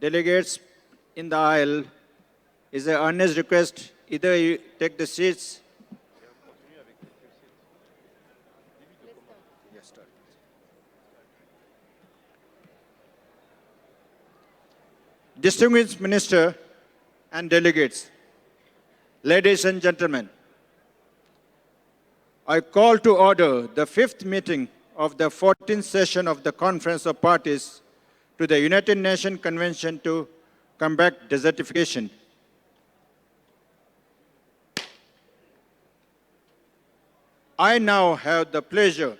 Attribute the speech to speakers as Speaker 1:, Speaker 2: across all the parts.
Speaker 1: delegates in the aisle, is an earnest request, either you take the seats. Distinguished Minister and delegates, ladies and gentlemen, I call to order the 5th meeting of the 14th session of the Conference of Parties to the United Nations Convention to Combat Desertification. I now have the pleasure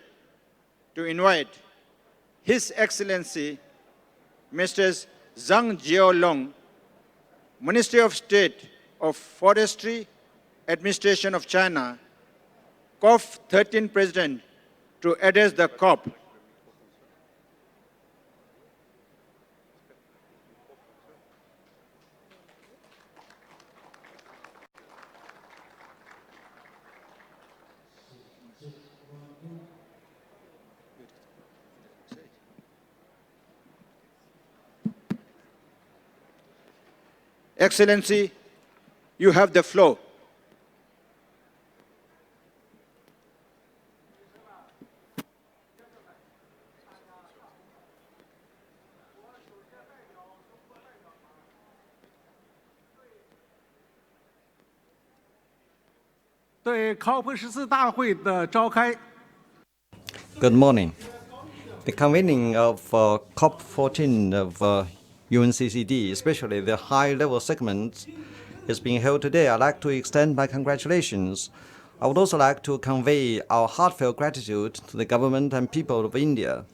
Speaker 1: to invite His Excellency Mr. Zhang Jiaolong, Ministry of State of Forestry, Administration of China, COP13 President, to address the COP. Excellency, you have the floor.
Speaker 2: Good morning. The convening of COP14 of UNCCD, especially the high-level segment, is being held today. I'd like to extend my congratulations. I would also like to convey our heartfelt gratitude to the government and people of India.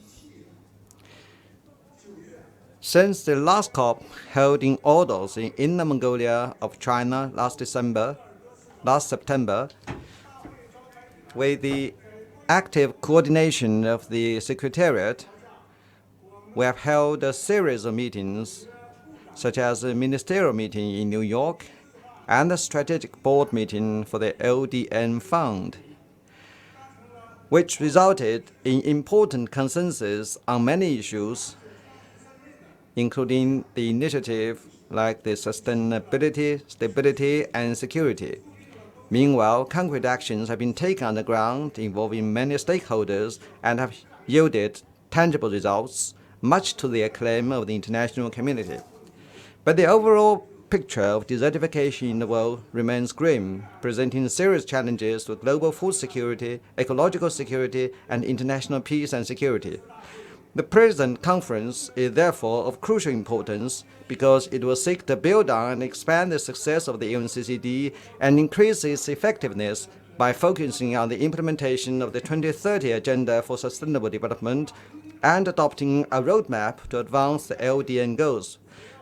Speaker 2: Since the last COP held in Ordos in Inner Mongolia of China last September, with the active coordination of the Secretariat, we have held a series of meetings, such as a ministerial meeting in New York and a strategic board meeting for the LDN Fund, which resulted in important consensus on many issues, including the initiative like the sustainability, stability, and security. Meanwhile, concrete actions have been taken on the ground involving many stakeholders and have yielded tangible results, much to the acclaim of the international community. But the overall picture of desertification in the world remains grim, presenting serious challenges to global food security, ecological security, and international peace and security. The present conference is therefore of crucial importance because it will seek to build on and expand the success of the UNCCD and increase its effectiveness by focusing on the implementation of the 2030 Agenda for Sustainable Development and adopting a roadmap to advance the LDN goals.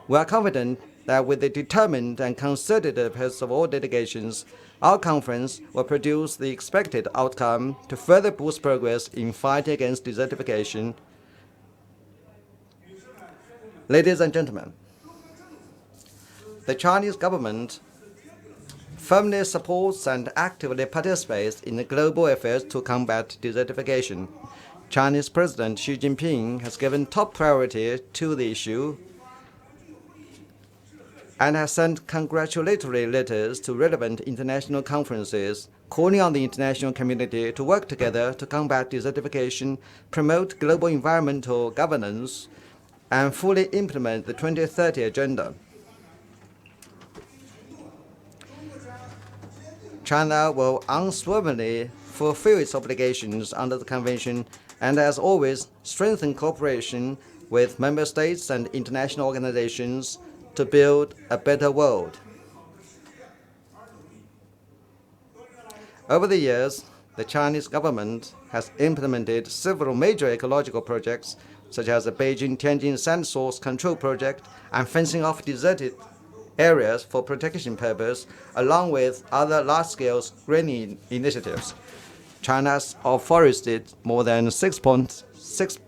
Speaker 2: We are confident that with the determined and concerted efforts of all delegations, our conference will produce the expected outcome to further boost progress in fighting against desertification. Ladies and gentlemen, the Chinese government firmly supports and actively participates in the global efforts to combat desertification. Chinese President Xi Jinping has given top priority to the issue and has sent congratulatory letters to relevant international conferences, calling on the international community to work together to combat desertification, promote global environmental governance, and fully implement the 2030 Agenda. China will unswervingly fulfill its obligations under the Convention and, as always, strengthen cooperation with member states and international organizations to build a better world. Over the years, the Chinese government has implemented several major ecological projects, such as the Beijing-Tianjin Sand Source Control Project and fencing off deserted areas for protection purpose, along with other large-scale greening initiatives. China has afforested more than 6.6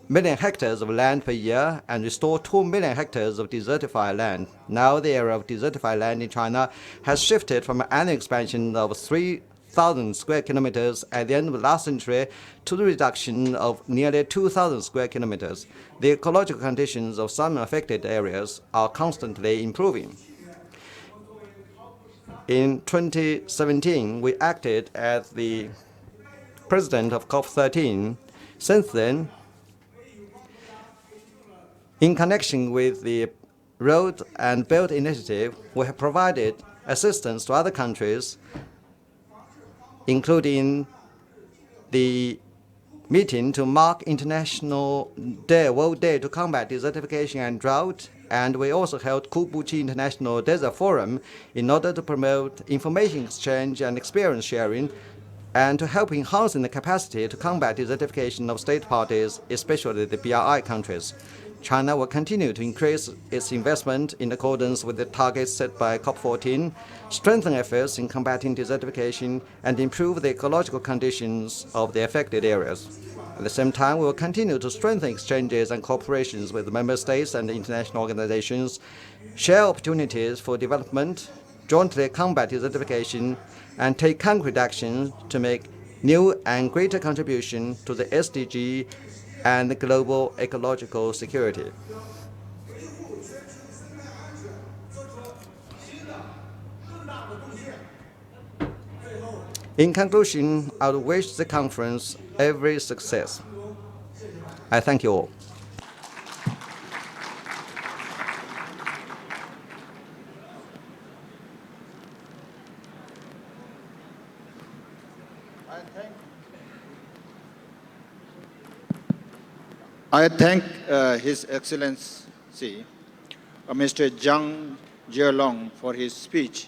Speaker 2: million hectares of land per year and restored 2 million hectares of desertified land. Now the area of desertified land in China has shifted from an annual expansion of 100,000 square kilometers at the end of last century to the reduction of nearly 2,000 square kilometers. The ecological conditions of some affected areas are constantly improving. In 2017, we acted as the president of COP13. Since then, in connection with the Road and Belt Initiative, we have provided assistance to other countries, including the meeting to mark International Day, World Day to combat desertification and drought, and we also held Kubuchi International Desert Forum in order to promote information exchange and experience sharing, and to help enhancing the capacity to combat desertification of state parties, especially the BRI countries. China will continue to increase its investment in accordance with the targets set by COP14, strengthen efforts in combating desertification, and improve the ecological conditions of the affected areas. At the same time, we will continue to strengthen exchanges and cooperations with member states and international organizations, share opportunities for development, jointly combat desertification, and take concrete action to make new and greater contribution to the SDG and the global ecological security. In conclusion, I would wish the conference every success. I thank you all.
Speaker 1: I thank His Excellency, Mr. Zhang Jielong, for his speech.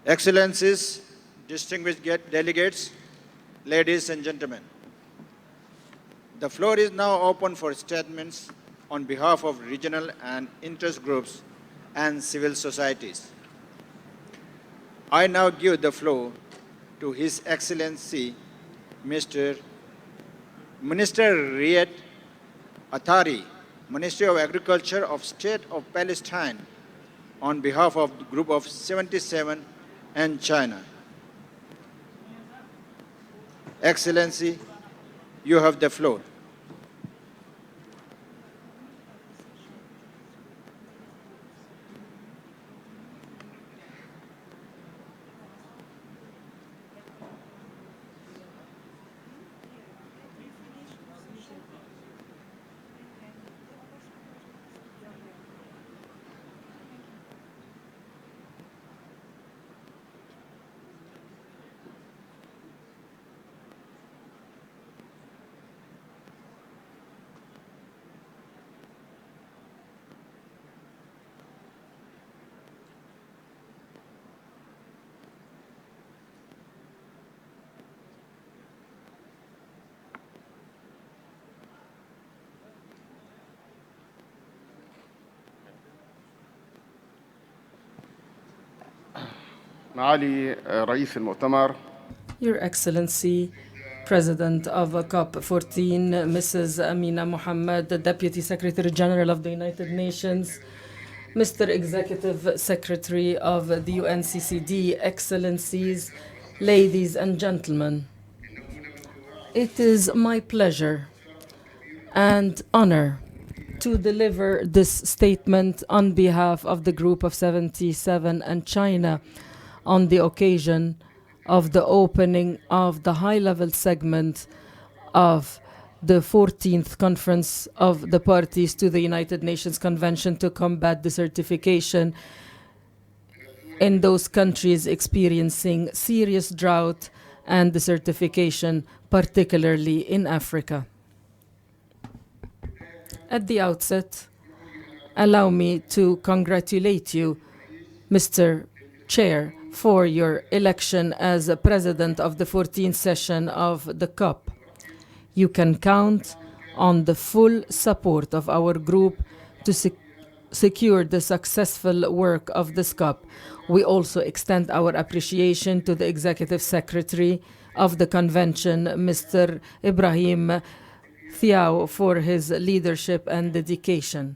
Speaker 1: Excellencies, distinguished delegates, ladies and gentlemen, the floor is now open for statements on behalf of regional and interest groups and civil societies. I now give the floor to His Excellency, Minister Riyad Athari, Ministry of Agriculture of State of Palestine, on behalf of the Group of 77 and China. Excellency, you have the floor.
Speaker 3: معالي رئيس المؤتمر
Speaker 4: Your Excellency, President of COP14, Mrs. Amina Mohammed, the Deputy Secretary General of the United Nations, Mr. Executive Secretary of the UNCCD, Excellencies, ladies and gentlemen. It is my pleasure and honor to deliver this statement on behalf of the Group of 77 and China on the occasion of the opening of the high-level segment of the 14th Conference of the Parties to the United Nations Convention to combat desertification in those countries experiencing serious drought and desertification, particularly in Africa. At the outset, allow me to congratulate you, Mr. Chair, for your election as President of the 14th session of the COP. You can count on the full support of our group to secure the successful work of this COP. We also extend our appreciation to the Executive Secretary of the Convention, Mr. Ibrahim Thiaw, for his leadership and dedication.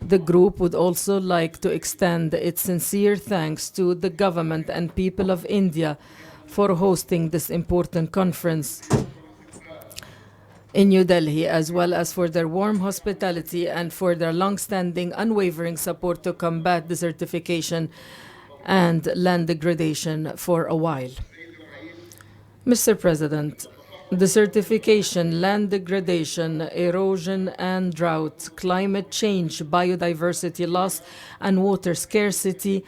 Speaker 4: The group would also like to extend its sincere thanks to the government and people of India for hosting this important conference in New Delhi, as well as for their warm hospitality and for their long-standing, unwavering support to combat desertification and land degradation for a while. Mr. President, desertification, land degradation, erosion and drought, climate change, biodiversity loss, and water scarcity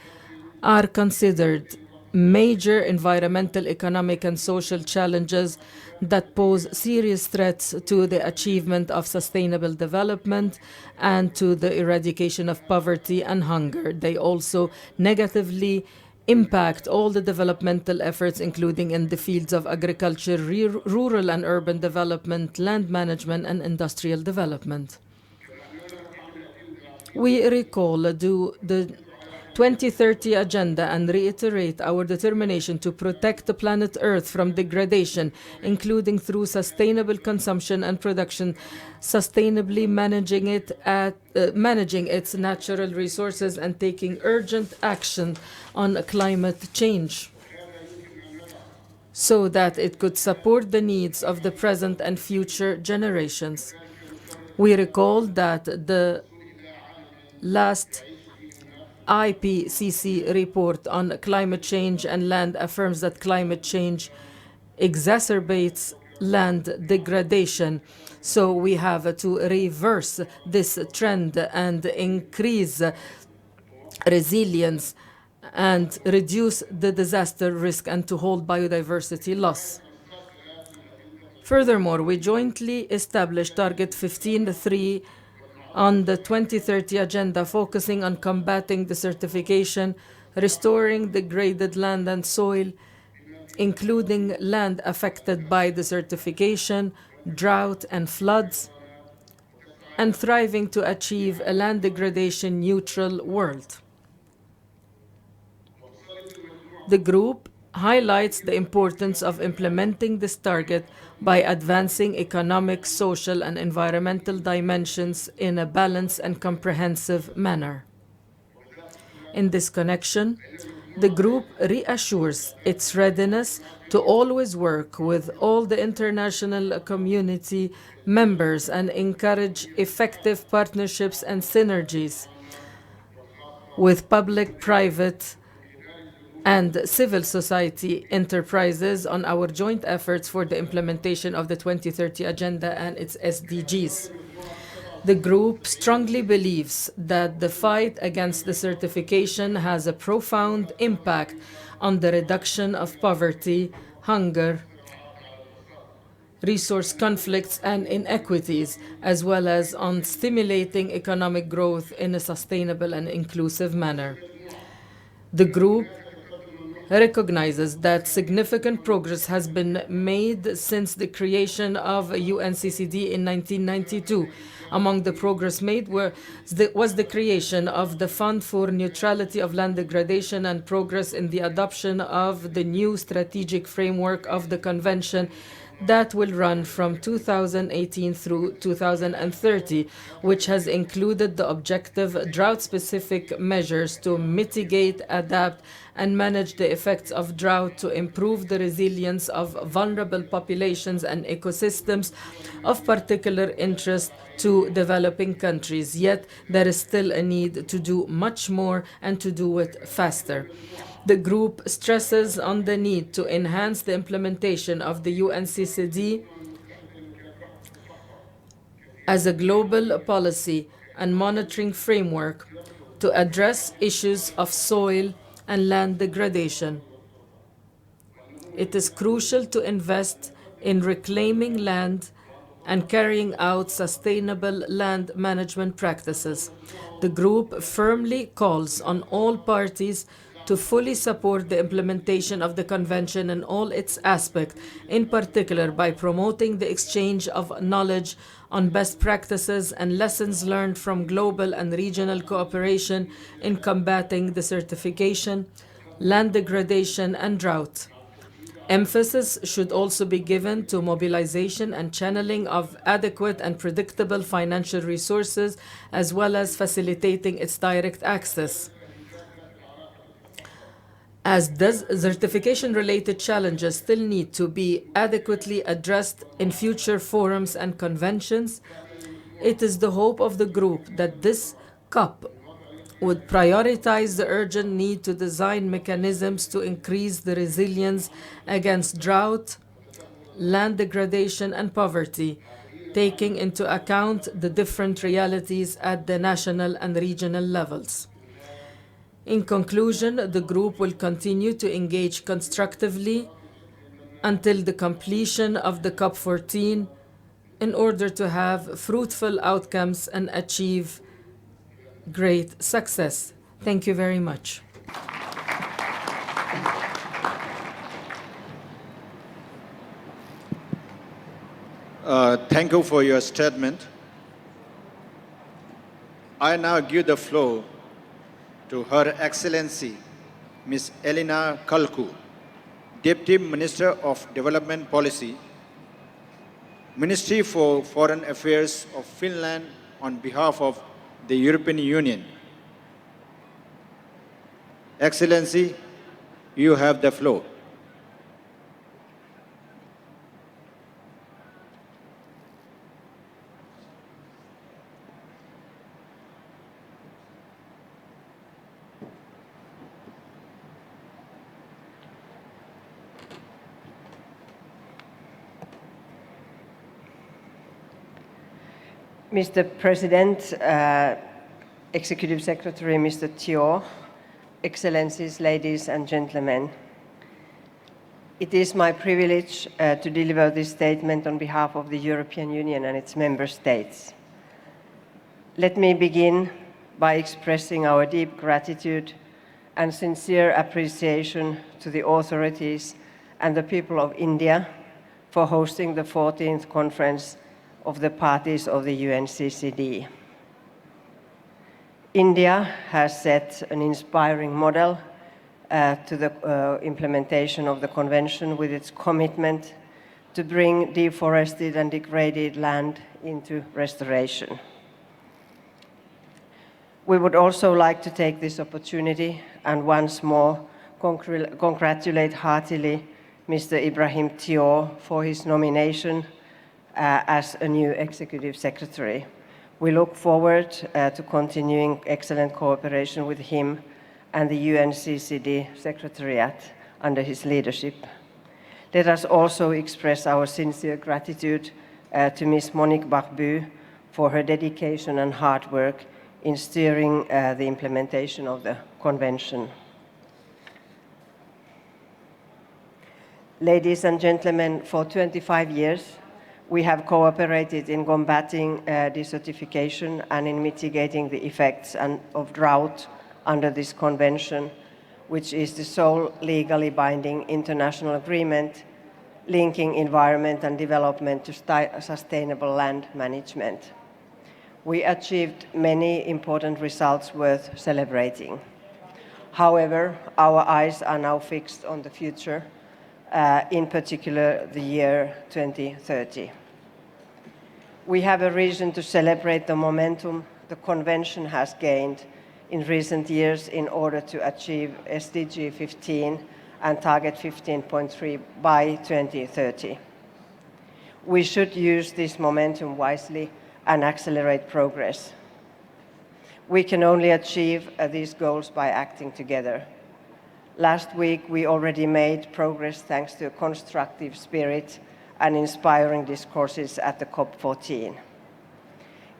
Speaker 4: are considered major environmental, economic, and social challenges that pose serious threats to the achievement of sustainable development and to the eradication of poverty and hunger. They also negatively impact all the developmental efforts, including in the fields of agriculture, rural and urban development, land management, and industrial development. We recall the 2030 Agenda and reiterate our determination to protect the planet Earth from degradation, including through sustainable consumption and production, sustainably managing its natural resources, and taking urgent action on climate change so that it could support the needs of the present and future generations. We recall that the last IPCC report on climate change and land affirms that climate change exacerbates land degradation. So we have to reverse this trend and increase resilience and reduce the disaster risk and to hold biodiversity loss. Furthermore, we jointly established Target 15.3 on the 2030 Agenda, focusing on combating desertification, restoring degraded land and soil, including land affected by desertification, drought, and floods, and thriving to achieve a land degradation neutral world. The group highlights the importance of implementing this target by advancing economic, social, and environmental dimensions in a balanced and comprehensive manner. In this connection, the group reassures its readiness to always work with all the international community members and encourage effective partnerships and synergies with public, private, and civil society enterprises on our joint efforts for the implementation of the 2030 Agenda and its SDGs. The group strongly believes that the fight against desertification has a profound impact on the reduction of poverty, hunger, resource conflicts, and inequities, as well as on stimulating economic growth in a sustainable and inclusive manner. The group recognizes that significant progress has been made since the creation of UNCCD in 1992. Among the progress made was the creation of the Fund for Neutrality of Land Degradation and progress in the adoption of the new strategic framework of the Convention that will run from 2018 through 2030, which has included the objective drought-specific measures to mitigate, adapt, and manage the effects of drought to improve the resilience of vulnerable populations and ecosystems of particular interest to developing countries. Yet, there is still a need to do much more and to do it faster. The group stresses on the need to enhance the implementation of the UNCCD as a global policy and monitoring framework to address issues of soil and land degradation. It is crucial to invest in reclaiming land and carrying out sustainable land management practices. The group firmly calls on all parties to fully support the implementation of the Convention in all its aspects, in particular by promoting the exchange of knowledge on best practices and lessons learned from global and regional cooperation in combating desertification, land degradation, and drought. Emphasis should also be given to mobilization and channeling of adequate and predictable financial resources, as well as facilitating its direct access. As desertification-related challenges still need to be adequately addressed in future forums and conventions, it is the hope of the group that this COP would prioritize the urgent need to design mechanisms to increase the resilience against drought, land degradation, and poverty, taking into account the different realities at the national and regional levels. In conclusion, the group will continue to engage constructively until the completion of the COP14 in order to have fruitful outcomes and achieve great success. Thank you very much.
Speaker 1: Thank you for your statement. I now give the floor to Her Excellency Ms. Elina Kalku, Deputy Minister of Development Policy, Ministry for Foreign Affairs of Finland, on behalf of the European Union. Excellency, you have the floor.
Speaker 5: Mr. President, Executive Secretary Mr. Thiaw, Excellencies, ladies and gentlemen, it is my privilege to deliver this statement on behalf of the European Union and its member states. Let me begin by expressing our deep gratitude and sincere appreciation to the authorities and the people of India for hosting the 14th Conference of the Parties of the UNCCD. India has set an inspiring model to the implementation of the Convention with its commitment to bring deforested and degraded land into restoration. We would also like to take this opportunity and once more congratulate heartily Mr. Ibrahim Thiaw for his nomination as a new Executive Secretary. We look forward to continuing excellent cooperation with him and the UNCCD Secretariat under his leadership. Let us also express our sincere gratitude to Ms. Monique Barbu for her dedication and hard work in steering the implementation of the Convention. Ladies and gentlemen, for 25 years, we have cooperated in combating desertification and in mitigating the effects of drought under this convention, which is the sole legally binding international agreement linking environment and development to sustainable land management. We achieved many important results worth celebrating. However, our eyes are now fixed on the future, in particular the year 2030. We have a reason to celebrate the momentum the Convention has gained in recent years in order to achieve SDG 15 and Target 15.3 by 2030. We should use this momentum wisely and accelerate progress. We can only achieve these goals by acting together. Last week, we already made progress thanks to a constructive spirit and inspiring discourses at the COP14.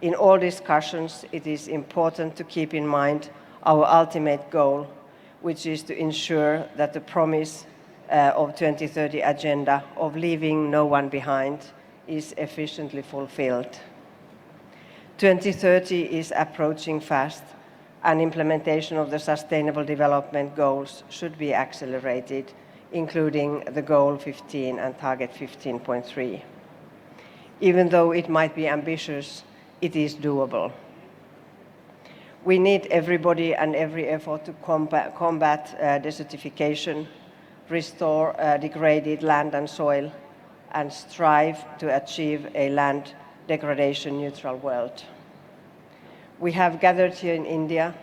Speaker 5: In all discussions, it is important to keep in mind our ultimate goal, which is to ensure that the promise of 2030 agenda of leaving no one behind is efficiently fulfilled. 2030 is approaching fast, and implementation of the Sustainable Development Goals should be accelerated, including the Goal 15 and Target 15.3. Even though it might be ambitious, it is doable. We need everybody and every effort to combat desertification, restore degraded land and soil, and strive to achieve a land degradation neutral world. We have gathered here in India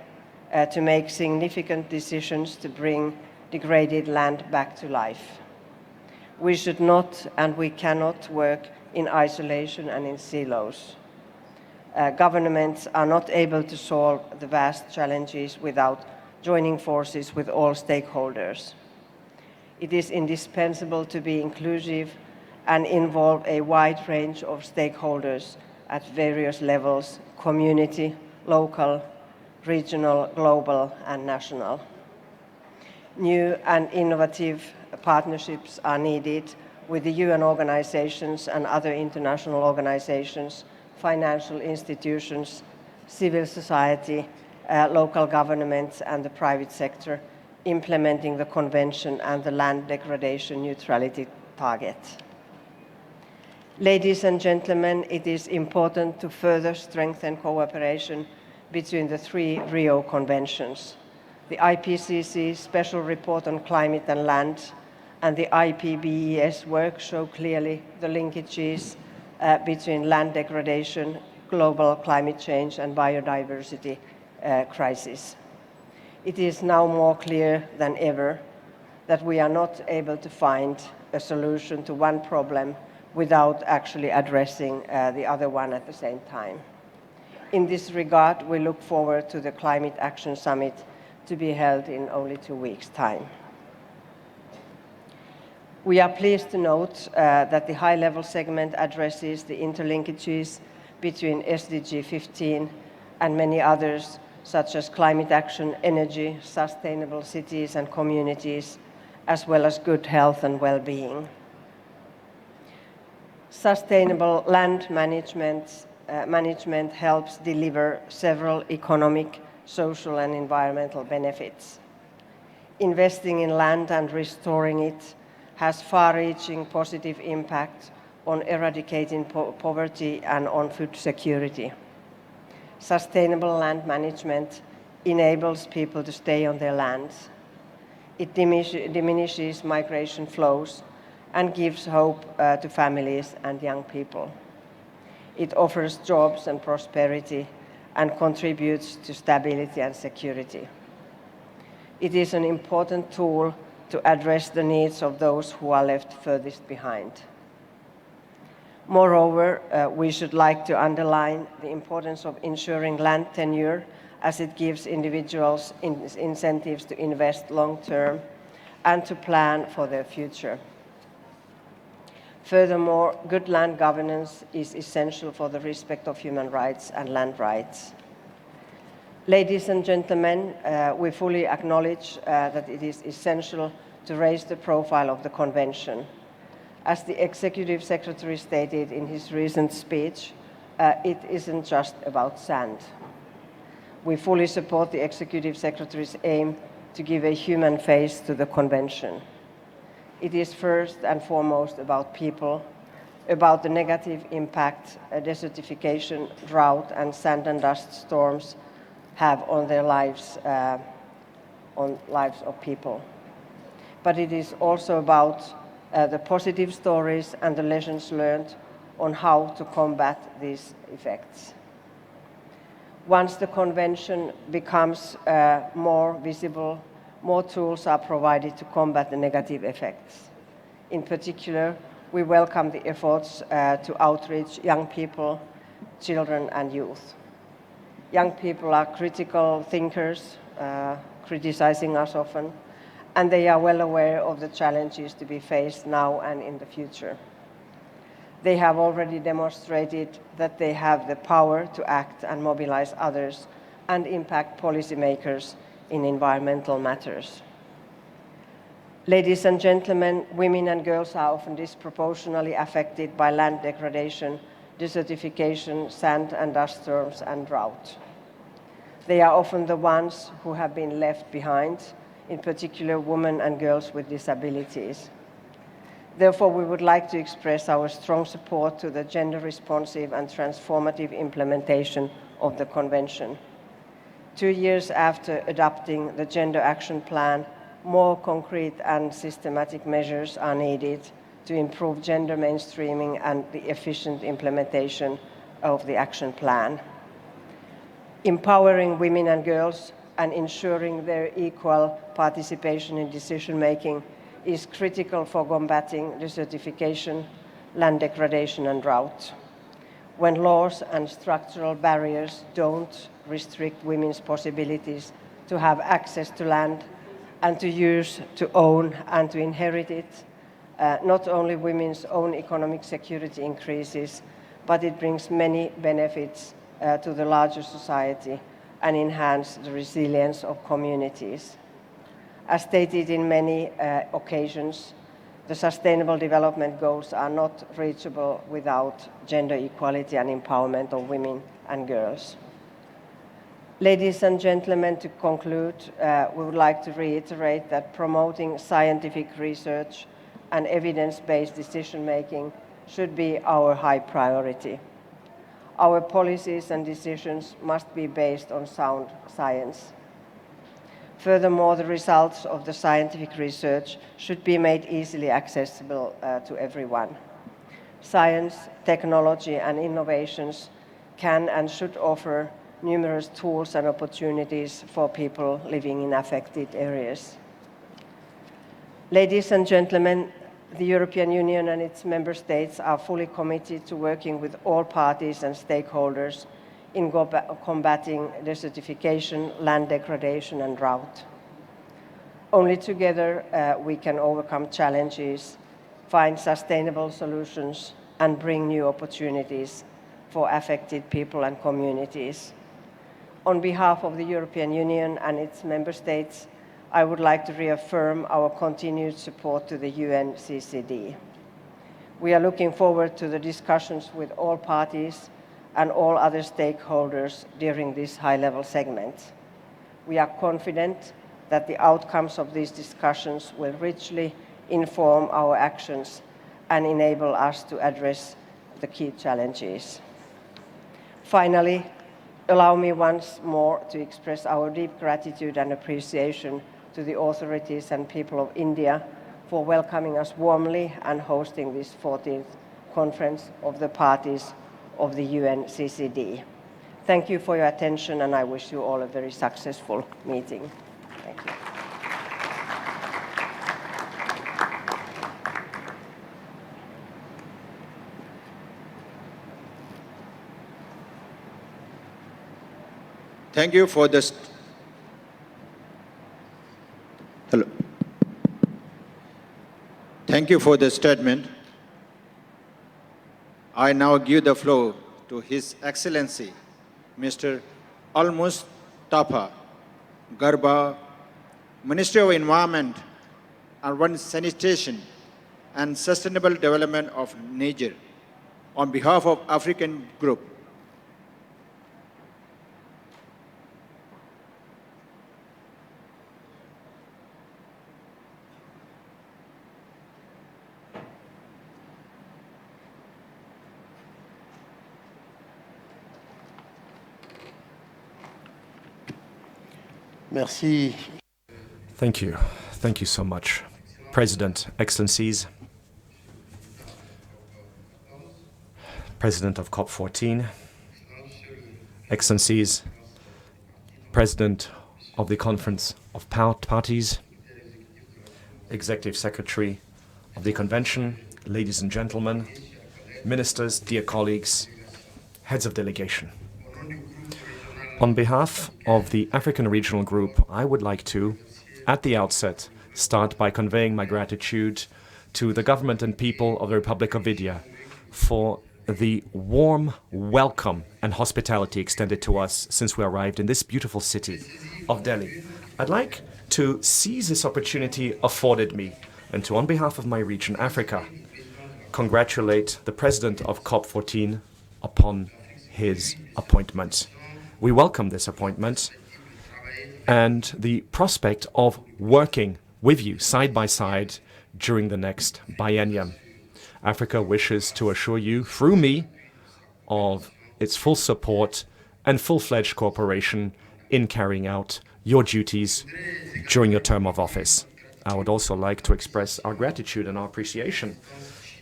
Speaker 5: to make significant decisions to bring degraded land back to life. We should not and we cannot work in isolation and in silos. Governments are not able to solve the vast challenges without joining forces with all stakeholders. It is indispensable to be inclusive and involve a wide range of stakeholders at various levels: community, local, regional, global, and national. New and innovative partnerships are needed with the UN organizations and other international organizations, financial institutions, civil society, local governments, and the private sector implementing the Convention and the land degradation neutrality target. Ladies and gentlemen, it is important to further strengthen cooperation between the three Rio Conventions. The IPCC Special Report on Climate and Land and the IPBES work show clearly the linkages between land degradation, global climate change, and biodiversity crisis. It is now more clear than ever that we are not able to find a solution to one problem without actually addressing the other one at the same time. In this regard, we look forward to the Climate Action Summit to be held in only 2 weeks' time. We are pleased to note that the high-level segment addresses the interlinkages between SDG 15 and many others, such as climate action, energy, sustainable cities and communities, as well as good health and well-being. Sustainable land management helps deliver several economic, social, and environmental benefits. Investing in land and restoring it has far-reaching positive impact on eradicating poverty and on food security. Sustainable land management enables people to stay on their lands. It diminishes migration flows and gives hope to families and young people. It offers jobs and prosperity and contributes to stability and security. It is an important tool to address the needs of those who are left furthest behind. Moreover, we should like to underline the importance of ensuring land tenure, as it gives individuals incentives to invest long-term and to plan for their future. Furthermore, good land governance is essential for the respect of human rights and land rights. Ladies and gentlemen, we fully acknowledge that it is essential to raise the profile of the Convention. As the Executive Secretary stated in his recent speech, it isn't just about sand. We fully support the Executive Secretary's aim to give a human face to the Convention. It is first and foremost about people, about the negative impact desertification, drought, and sand and dust storms have on their lives, on lives of people. But it is also about the positive stories and the lessons learned on how to combat these effects. Once the Convention becomes more visible, more tools are provided to combat the negative effects. In particular, we welcome the efforts to outreach young people, children, and youth. Young people are critical thinkers, criticizing us often, and they are well aware of the challenges to be faced now and in the future. They have already demonstrated that they have the power to act and mobilize others and impact policymakers in environmental matters. Ladies and gentlemen, women and girls are often disproportionately affected by land degradation, desertification, sand and dust storms, and drought. They are often the ones who have been left behind, in particular women and girls with disabilities. Therefore, we would like to express our strong support to the gender-responsive and transformative implementation of the Convention. 2 years after adopting the Gender Action Plan more concrete and systematic measures are needed to improve gender mainstreaming and the efficient implementation of the action plan. Empowering women and girls and ensuring their equal participation in decision-making is critical for combating desertification, land degradation, and drought. When laws and structural barriers don't restrict women's possibilities to have access to land and to use, to own, and to inherit it, not only women's own economic security increases, but it brings many benefits to the larger society and enhance the resilience of communities. As stated in many occasions, the Sustainable Development Goals are not reachable without gender equality and empowerment of women and girls. Ladies and gentlemen, to conclude, we would like to reiterate that promoting scientific research and evidence-based decision-making should be our high priority. Our policies and decisions must be based on sound science. Furthermore, the results of the scientific research should be made easily accessible to everyone. Science, technology, and innovations can and should offer numerous tools and opportunities for people living in affected areas. Ladies and gentlemen, the European Union and its member states are fully committed to working with all parties and stakeholders in combating desertification, land degradation, and drought. Only together we can overcome challenges, find sustainable solutions, and bring new opportunities for affected people and communities. On behalf of the European Union and its member states, I would like to reaffirm our continued support to the UNCCD. We are looking forward to the discussions with all parties and all other stakeholders during this high-level segment. We are confident that the outcomes of these discussions will richly inform our actions and enable us to address the key challenges. Finally, allow me once more to express our deep gratitude and appreciation to the authorities and people of India for welcoming us warmly and hosting this 14th Conference of the Parties of the UNCCD. Thank you for your attention, and I wish you all a very successful meeting. Thank you.
Speaker 1: Thank you for this. Hello. Thank you for the statement. I now give the floor to His Excellency, Mr. Al-Mustafa Garba, Minister of Environment, Urban Sanitation and Sustainable Development of Niger, on behalf of African Group.
Speaker 3: Merci.
Speaker 6: Thank you. Thank you so much. President, Excellencies, President of COP14, Excellencies, President of the Conference of Parties, Executive Secretary of the Convention, ladies and gentlemen, ministers, dear colleagues, heads of delegation. On behalf of the African Regional Group, I would like to, at the outset, start by conveying my gratitude to the government and people of the Republic of India for the warm welcome and hospitality extended to us since we arrived in this beautiful city of Delhi. I'd like to seize this opportunity afforded me and to, on behalf of my region, Africa, congratulate the President of COP14 upon his appointment. We welcome this appointment and the prospect of working with you side by side during the next biennium. Africa wishes to assure you, through me, of its full support and full-fledged cooperation in carrying out your duties during your term of office. I would also like to express our gratitude and our appreciation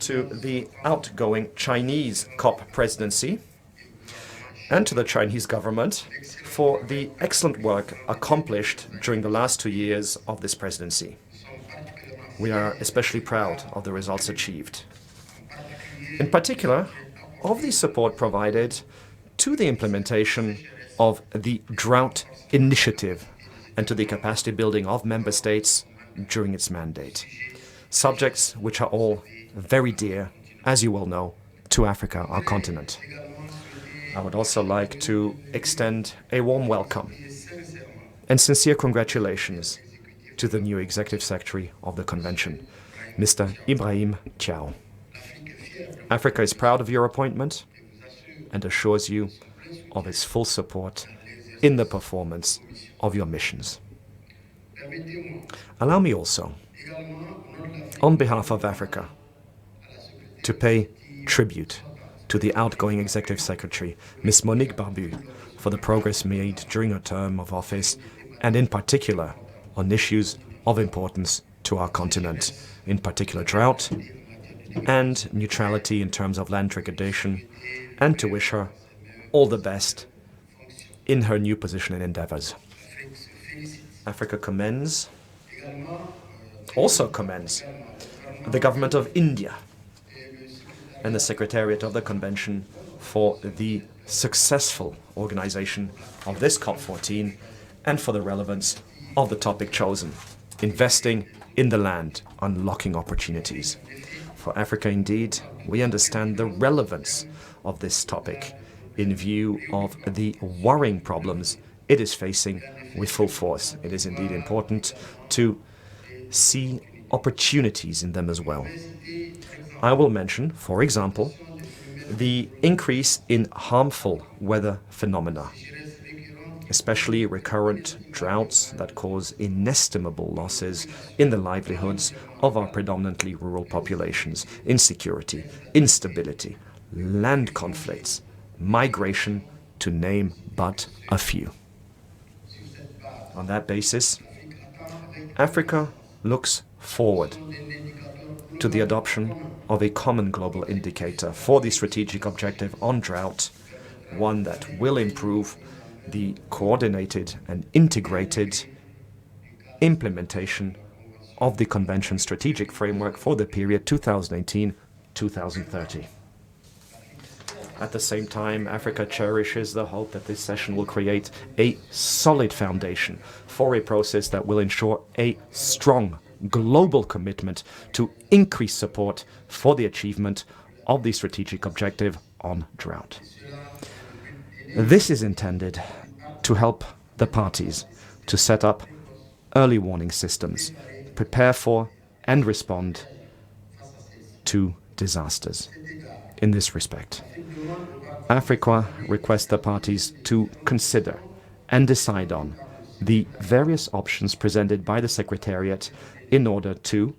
Speaker 6: to the outgoing Chinese COP presidency and to the Chinese government for the excellent work accomplished during the last 2 years of this presidency. We are especially proud of the results achieved. In particular, of the support provided to the implementation of the drought initiative and to the capacity building of member states during its mandate. Subjects which are all very dear, as you well know, to Africa, our continent. I would also like to extend a warm welcome and sincere congratulations to the new Executive Secretary of the Convention, Mr. Ibrahim Thiaw. Africa is proud of your appointment and assures you of its full support in the performance of your missions. Allow me also, on behalf of Africa, to pay tribute to the outgoing Executive Secretary, Ms. Monique Barbu, for the progress made during her term of office, and in particular on issues of importance to our continent, in particular drought and neutrality in terms of land degradation, and to wish her all the best in her new position and endeavors. Africa also commends the government of India and the Secretariat of the Convention for the successful organization of this COP14 and for the relevance of the topic chosen, investing in the land, unlocking opportunities. For Africa, indeed, we understand the relevance of this topic in view of the worrying problems it is facing with full force. It is indeed important to see opportunities in them as well. I will mention, for example, the increase in harmful weather phenomena, especially recurrent droughts that cause inestimable losses in the livelihoods of our predominantly rural populations, insecurity, instability, land conflicts, migration, to name but a few. On that basis, Africa looks forward to the adoption of a common global indicator for the strategic objective on drought, one that will improve the coordinated and integrated implementation of the Convention strategic framework for the period 2018-2030. At the same time, Africa cherishes the hope that this session will create a solid foundation for a process that will ensure a strong global commitment to increase support for the achievement of the strategic objective on drought. This is intended to help the parties to set up early warning systems, prepare for and respond to disasters. In this respect, Africa requests the parties to consider and decide on the various options presented by the Secretariat in order to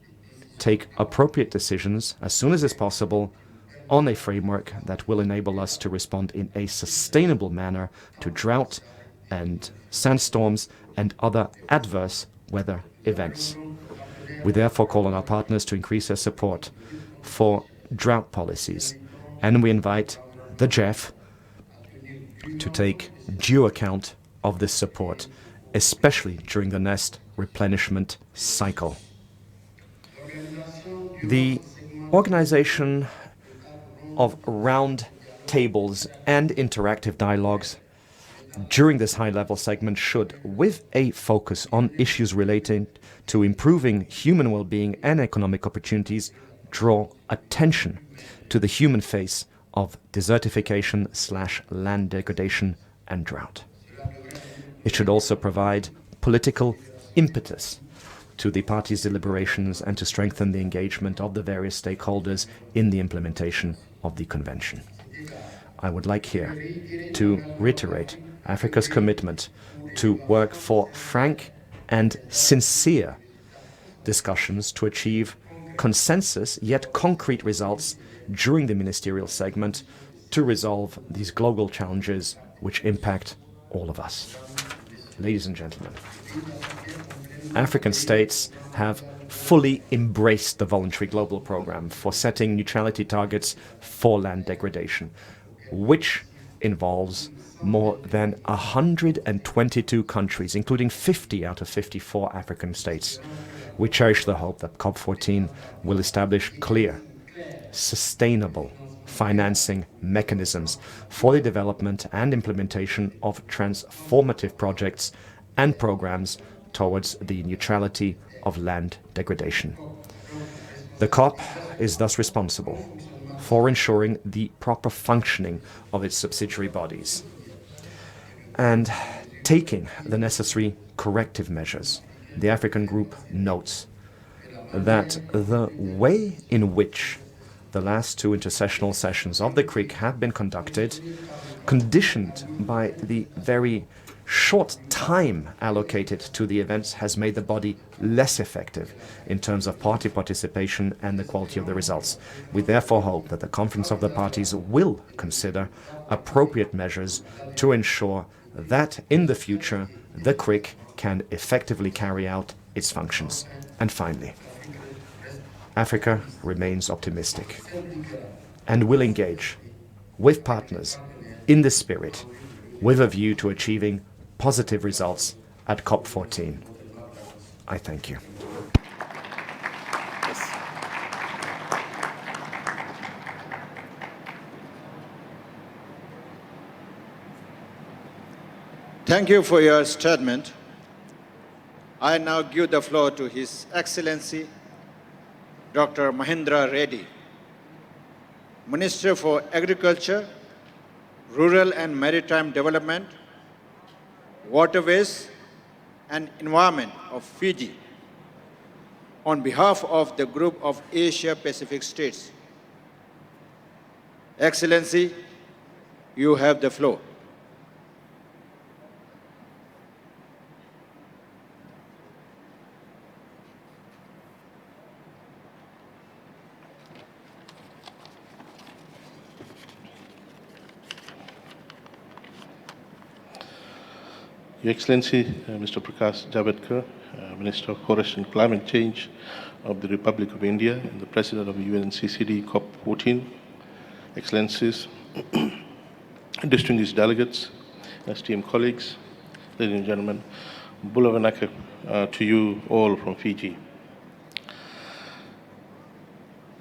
Speaker 6: take appropriate decisions as soon as is possible on a framework that will enable us to respond in a sustainable manner to drought and sandstorms and other adverse weather events. We therefore call on our partners to increase their support for drought policies, and we invite the GEF to take due account of this support, especially during the next replenishment cycle. The organization of round tables and interactive dialogues during this high-level segment should, with a focus on issues relating to improving human well-being and economic opportunities, draw attention to the human face of desertification/land degradation and drought. It should also provide political impetus to the parties' deliberations and to strengthen the engagement of the various stakeholders in the implementation of the Convention. I would like here to reiterate Africa's commitment to work for frank and sincere discussions to achieve consensus yet concrete results during the ministerial segment to resolve these global challenges which impact all of us. Ladies and gentlemen, African states have fully embraced the voluntary global program for setting neutrality targets for land degradation, which involves more than 122 countries, including 50 out of 54 African states. We cherish the hope that COP14 will establish clear, sustainable financing mechanisms for the development and implementation of transformative projects and programs towards the neutrality of land degradation. The COP is thus responsible for ensuring the proper functioning of its subsidiary bodies and taking the necessary corrective measures. The African Group notes that the way in which the last two intersessional sessions of the CRIC have been conducted, conditioned by the very short time allocated to the events, has made the body less effective in terms of party participation and the quality of the results. We therefore hope that the Conference of the Parties will consider appropriate measures to ensure that in the future the CRIC can effectively carry out its functions. And finally, Africa remains optimistic and will engage with partners in this spirit with a view to achieving positive results at COP14. I thank you.
Speaker 1: Thank you for your statement. I now give the floor to His Excellency Dr. Mahendra Reddy, Minister for Agriculture, Rural and Maritime Development, Waterways and Environment of Fiji, on behalf of the Group of Asia-Pacific States. Excellency, you have the floor.
Speaker 7: Your Excellency, Mr. Prakash Javadekar, Minister of Forest and Climate Change of the Republic of India and the President of UNCCDCOP14, Excellencies, distinguished delegates, esteemed colleagues, ladies and gentlemen, Bulavanaka to you all from Fiji.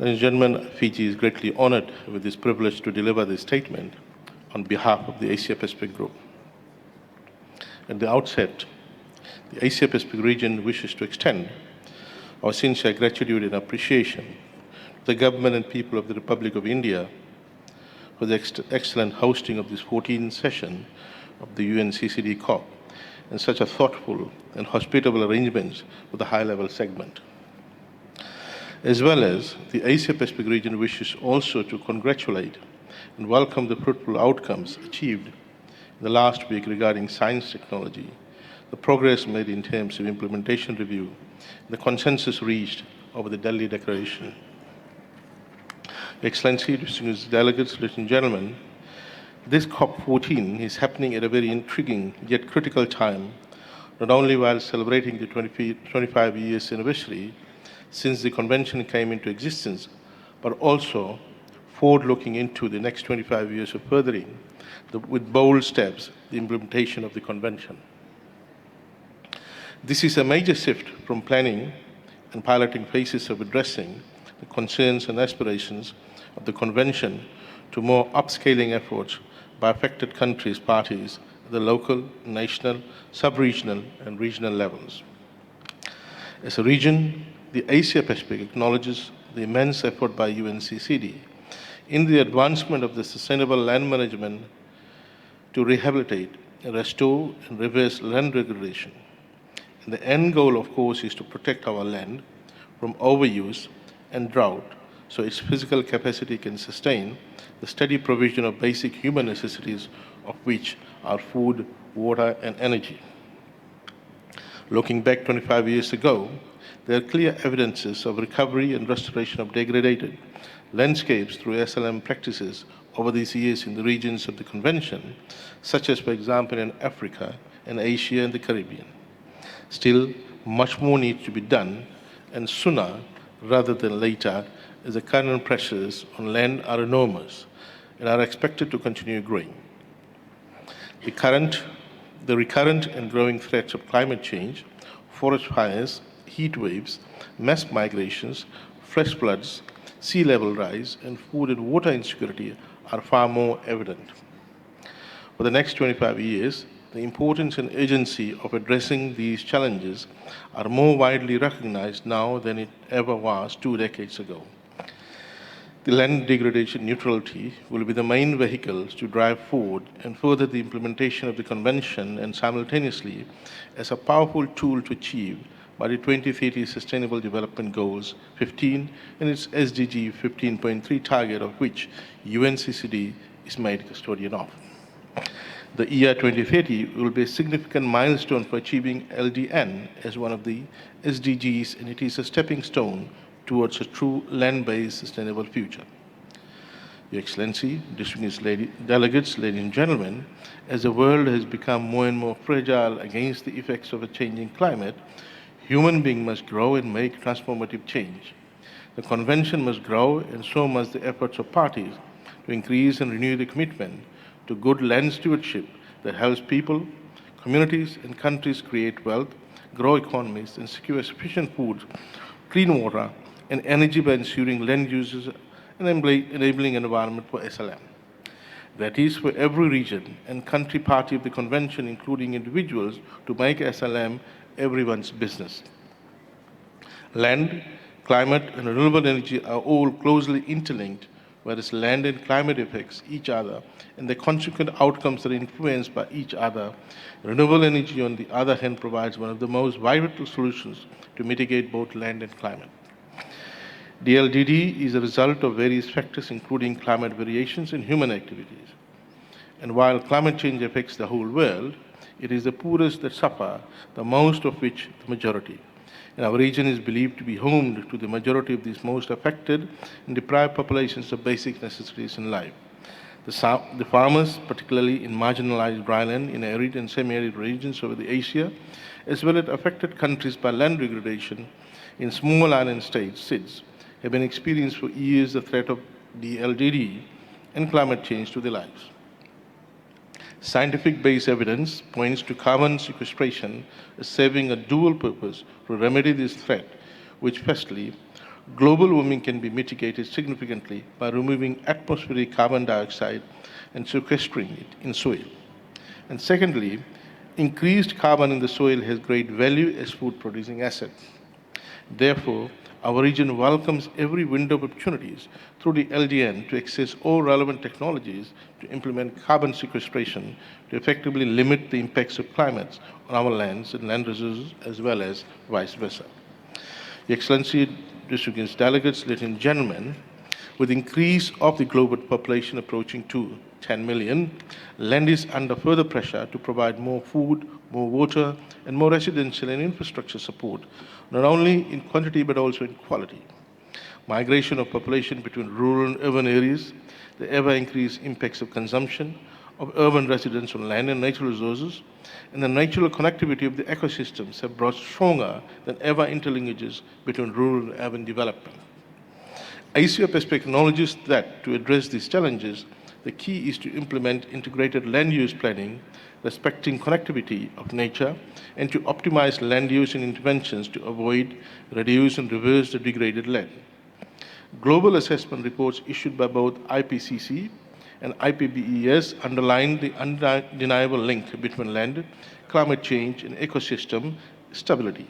Speaker 7: Ladies and gentlemen, Fiji is greatly honored with this privilege to deliver this statement on behalf of the Asia-Pacific Group. At the outset, the Asia-Pacific region wishes to extend our sincere gratitude and appreciation to the government and people of the Republic of India for the excellent hosting of this 14th session of the UNCCD-COP and such a thoughtful and hospitable arrangements for the high-level segment. As well as the Asia-Pacific region wishes also to congratulate and welcome the fruitful outcomes achieved the last week regarding science technology, the progress made in terms of implementation review, the consensus reached over the Delhi Declaration. Excellency, distinguished delegates, ladies and gentlemen, this COP14 is happening at a very intriguing yet critical time, not only while celebrating the 25 years anniversary since the convention came into existence, but also forward-looking into the next 25 years of furthering with bold steps the implementation of the convention. This is a major shift from planning and piloting phases of addressing the concerns and aspirations of the convention to more upscaling efforts by affected countries' parties at the local, national, sub-regional and regional levels. As a region, the Asia-Pacific acknowledges the immense effort by UNCCD in the advancement of the sustainable land management to rehabilitate, restore, and reverse land degradation. And the end goal, of course, is to protect our land from overuse and drought so its physical capacity can sustain the steady provision of basic human necessities, of which are food, water, and energy. Looking back 25 years ago, there are clear evidences of recovery and restoration of degraded landscapes through SLM practices over these years in the regions of the Convention, such as, for example, in Africa and Asia and the Caribbean. Still, much more needs to be done, and sooner rather than later, as the current pressures on land are enormous and are expected to continue growing. The recurrent and growing threats of climate change, forest fires, heat waves, mass migrations, flash floods, sea level rise, and food and water insecurity are far more evident. For the next 25 years, the importance and urgency of addressing these challenges are more widely recognized now than it ever was 2 decades ago. The land degradation neutrality will be the main vehicle to drive forward and further the implementation of the Convention, and simultaneously as a powerful tool to achieve by the 2030 Sustainable Development Goals 15 and its SDG 15.3 target, of which UNCCD is made custodian of. The year 2030 will be a significant milestone for achieving LDN as one of the SDGs, and it is a stepping stone towards a true land-based sustainable future. Your Excellency, distinguished delegates, ladies and gentlemen, as the world has become more and more fragile against the effects of a changing climate, human beings must grow and make transformative change. The Convention must grow, and so must the efforts of parties to increase and renew the commitment to good land stewardship that helps people, communities, and countries create wealth, grow economies, and secure sufficient food, clean water, and energy by ensuring land uses and enabling environment for SLM. That is, for every region and country party of the Convention, including individuals, to make SLM everyone's business. Land, climate, and renewable energy are all closely interlinked, whereas land and climate affects each other, and the consequent outcomes are influenced by each other. Renewable energy, on the other hand, provides one of the most vital solutions to mitigate both land and climate. DLDD is a result of various factors, including climate variations and human activities. And while climate change affects the whole world, it is the poorest that suffer, the most of which the majority. And our region is believed to be home to the majority of these most affected and deprived populations of basic necessities in life. The farmers, particularly in marginalized dryland, in arid and semi-arid regions over the Asia, as well as affected countries by land degradation in small island states, SIDS, have been experienced for years the threat of DLDD and climate change to their lives. Scientific-based evidence points to carbon sequestration as serving a dual purpose to remedy this threat, which firstly, global warming can be mitigated significantly by removing atmospheric carbon dioxide and sequestering it in soil. And secondly, increased carbon in the soil has great value as food-producing asset. Therefore, our region welcomes every window of opportunities through the LDN to access all relevant technologies to implement carbon sequestration to effectively limit the impacts of climate on our lands and land resources, as well as vice versa. Your Excellency, distinguished delegates, ladies and gentlemen, with the increase of the global population approaching to 10 million, land is under further pressure to provide more food, more water, and more residential and infrastructure support, not only in quantity but also in quality. Migration of population between rural and urban areas, the ever-increased impacts of consumption of urban residents on land and natural resources, and the natural connectivity of the ecosystems have brought stronger than ever interlinkages between rural and urban development. ICOPS acknowledges that to address these challenges, the key is to implement integrated land use planning, respecting connectivity of nature, and to optimize land use and interventions to avoid, reduce, and reverse the degraded land. Global assessment reports issued by both IPCC and IPBES underline the undeniable link between land, climate change, and ecosystem stability.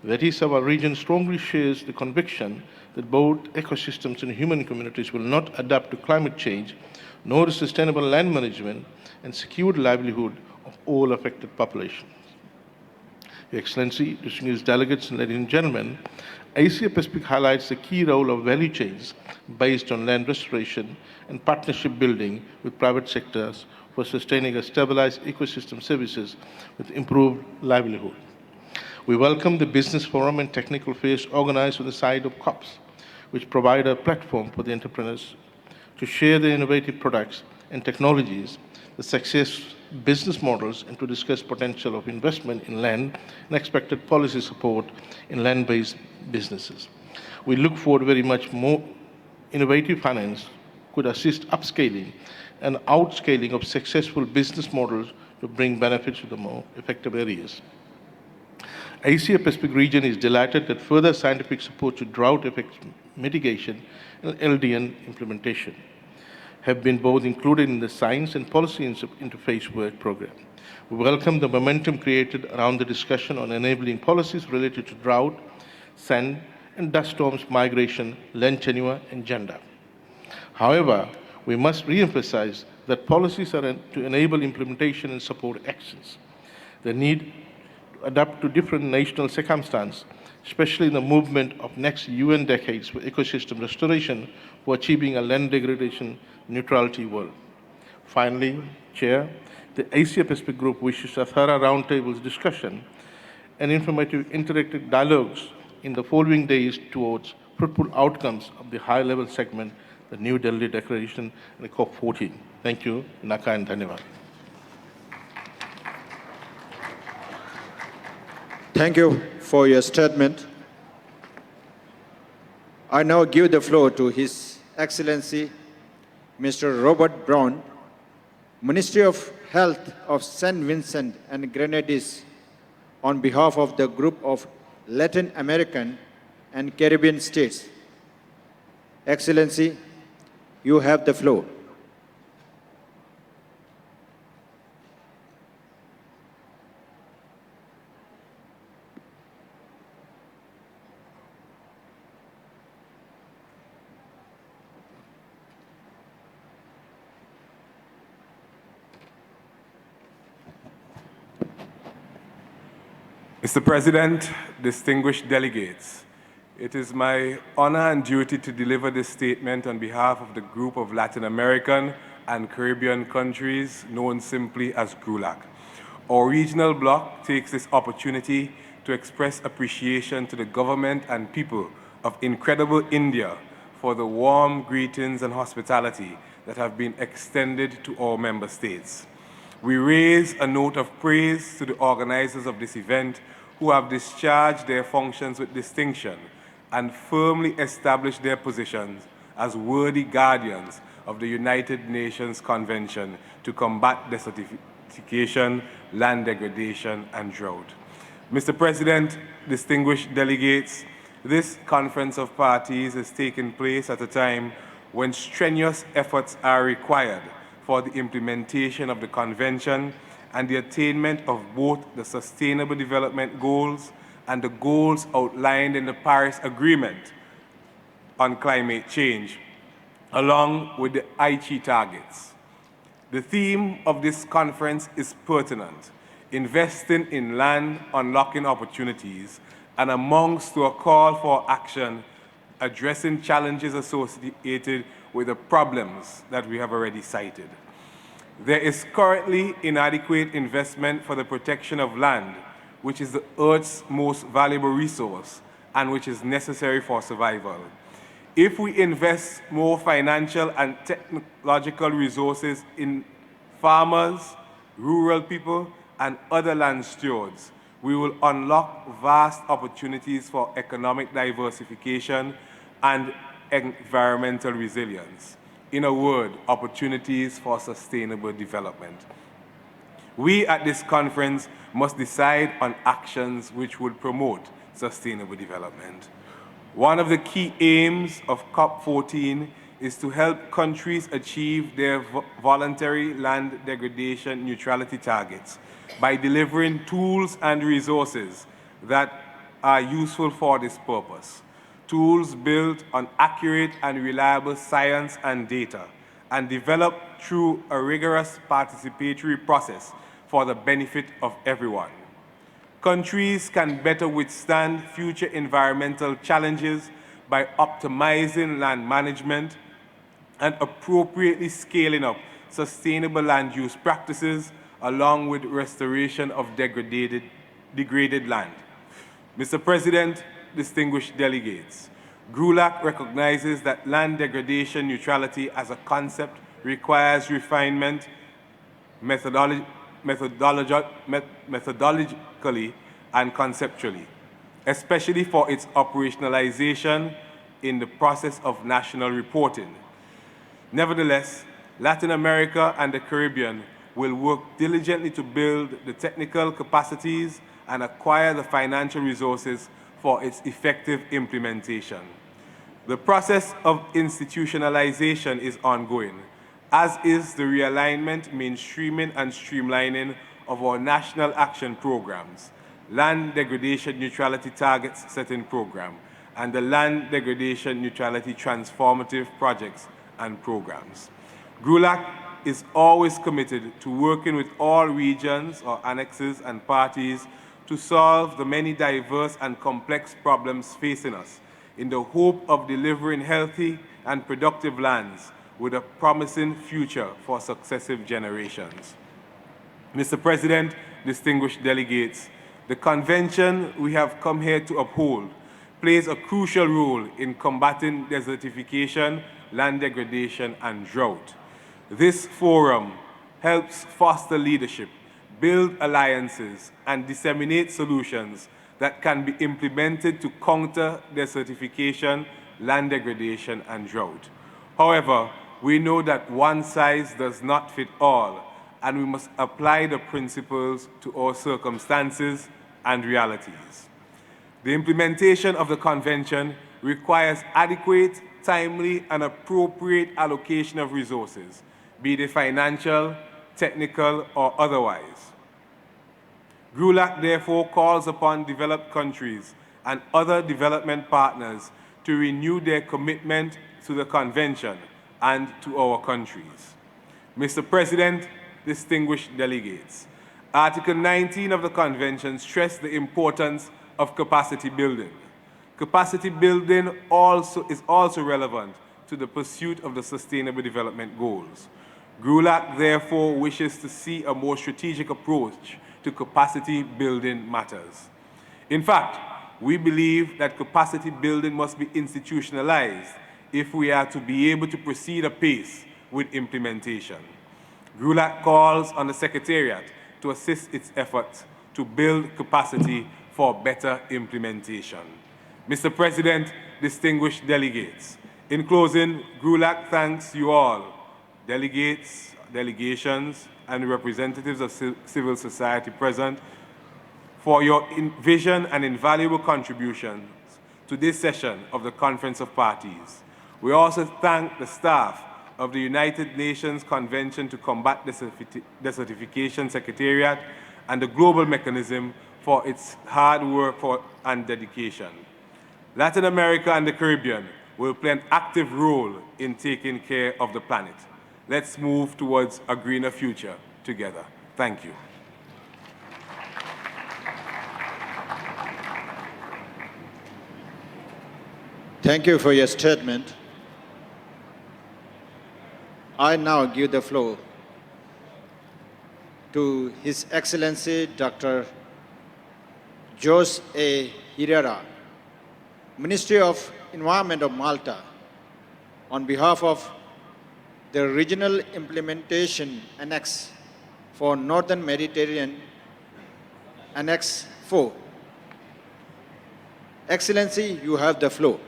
Speaker 7: That is, our region strongly shares the conviction that both ecosystems and human communities will not adapt to climate change, nor to sustainable land management and secured livelihood of all affected populations. Your Excellency, distinguished delegates, and ladies and gentlemen, Asia Pacific highlights the key role of value chains based on land restoration and partnership building with private sectors for sustaining a stabilized ecosystem services with improved livelihood. We welcome the business forum and technical fairs organized on the side of COPs, which provide a platform for the entrepreneurs to share their innovative products and technologies the success business models and to discuss potential of investment in land and expected policy support in land-based businesses. We look forward very much more innovative finance could assist upscaling and outscaling of successful business models to bring benefits to the more effective areas. Asia Pacific region is delighted that further scientific support to drought effects mitigation and LDN implementation have been both included in the Science and Policy Interface Work Program. We welcome the momentum created around the discussion on enabling policies related to drought, sand and dust storms, migration, land tenure, and gender. However, we must re-emphasize that policies are to enable implementation and support actions. The need to adapt to different national circumstances, especially in the movement of next UN decades for ecosystem restoration for achieving a land degradation neutrality world. Finally, Chair, the Asia Pacific Group wishes a thorough roundtable discussion and informative interactive dialogues in the following days towards fruitful outcomes of the high-level segment, the New Delhi Declaration and the COP14. Thank you. Naka and Dhanyavad.
Speaker 1: Thank you for your statement. I now give the floor to His Excellency Mr. Robert Brown, Ministry of Health of St. Vincent and Grenadines, on behalf of the group of Latin American and Caribbean states. Excellency, you have the floor.
Speaker 8: Mr. President, distinguished delegates, it is my honor and duty to deliver this statement on behalf of the group of Latin American and Caribbean countries known simply as GRULAC. Our regional bloc takes this opportunity to express appreciation to the government and people of incredible India for the warm greetings and hospitality that have been extended to our member states. We raise a note of praise to the organizers of this event who have discharged their functions with distinction and firmly established their positions as worthy guardians of the United Nations Convention to combat desertification, land degradation, and drought. Mr. President, distinguished delegates, this Conference of Parties is taking place at a time when strenuous efforts are required for the implementation of the Convention and the attainment of both the Sustainable Development Goals and the goals outlined in the Paris Agreement on climate change, along with the Aichi targets. The theme of this conference is pertinent: investing in land, unlocking opportunities, and amongst to a call for action, addressing challenges associated with the problems that we have already cited. There is currently inadequate investment for the protection of land, which is the Earth's most valuable resource and which is necessary for survival. If we invest more financial and technological resources in farmers, rural people, and other land stewards, we will unlock vast opportunities for economic diversification and environmental resilience. In a word, opportunities for sustainable development. We at this conference must decide on actions which would promote sustainable development. One of the key aims of COP14 is to help countries achieve their voluntary land degradation neutrality targets by delivering tools and resources that are useful for this purpose. Tools built on accurate and reliable science and data, and developed through a rigorous participatory process for the benefit of everyone. Countries can better withstand future environmental challenges by optimizing land management and appropriately scaling up sustainable land use practices along with restoration of degraded land. Mr. President, distinguished delegates, GRULAC recognizes that land degradation neutrality as a concept requires refinement methodologically and conceptually, especially for its operationalization in the process of national reporting. Nevertheless, Latin America and the Caribbean will work diligently to build the technical capacities and acquire the financial resources for its effective implementation. The process of institutionalization is ongoing, as is the realignment, mainstreaming, and streamlining of our national action programs, Land Degradation Neutrality Targets Setting Program, and the Land Degradation Neutrality Transformative Projects and Programs. GRULAC is always committed to working with all regions or annexes and parties to solve the many diverse and complex problems facing us in the hope of delivering healthy and productive lands with a promising future for successive generations. Mr. President, distinguished delegates, the convention we have come here to uphold plays a crucial role in combating desertification, land degradation, and drought. This forum helps foster leadership, build alliances, and disseminate solutions that can be implemented to counter desertification, land degradation, and drought. However, we know that one size does not fit all, and we must apply the principles to our circumstances and realities. The implementation of the Convention requires adequate, timely, and appropriate allocation of resources, be they financial, technical, or otherwise. GRULAC therefore calls upon developed countries and other development partners to renew their commitment to the Convention and to our countries. Mr. President, distinguished delegates, Article 19 of the Convention stressed the importance of capacity building. Capacity building is also relevant to the pursuit of the Sustainable Development Goals. GRULAC therefore wishes to see a more strategic approach to capacity building matters. In fact, we believe that capacity building must be institutionalized if we are to be able to proceed apace with implementation. GRULAC calls on the Secretariat to assist its efforts to build capacity for better implementation. Mr. President, distinguished delegates, in closing, GRULAC thanks you all, delegates, delegations, and representatives of civil society present, for your vision and invaluable contributions to this session of the Conference of Parties. We also thank the staff of the United Nations Convention to Combat Desertification Secretariat and the Global Mechanism for its hard work and dedication. Latin America and the Caribbean will play an active role in taking care of the planet. Let's move towards a greener future together. Thank you.
Speaker 1: Thank you for your statement. I now give the floor to His Excellency Dr. Jose A. Herrera, Ministry of Environment of Malta, on behalf of the Regional Implementation Annex for Northern Mediterranean, Annex 4. Excellency, you have the floor.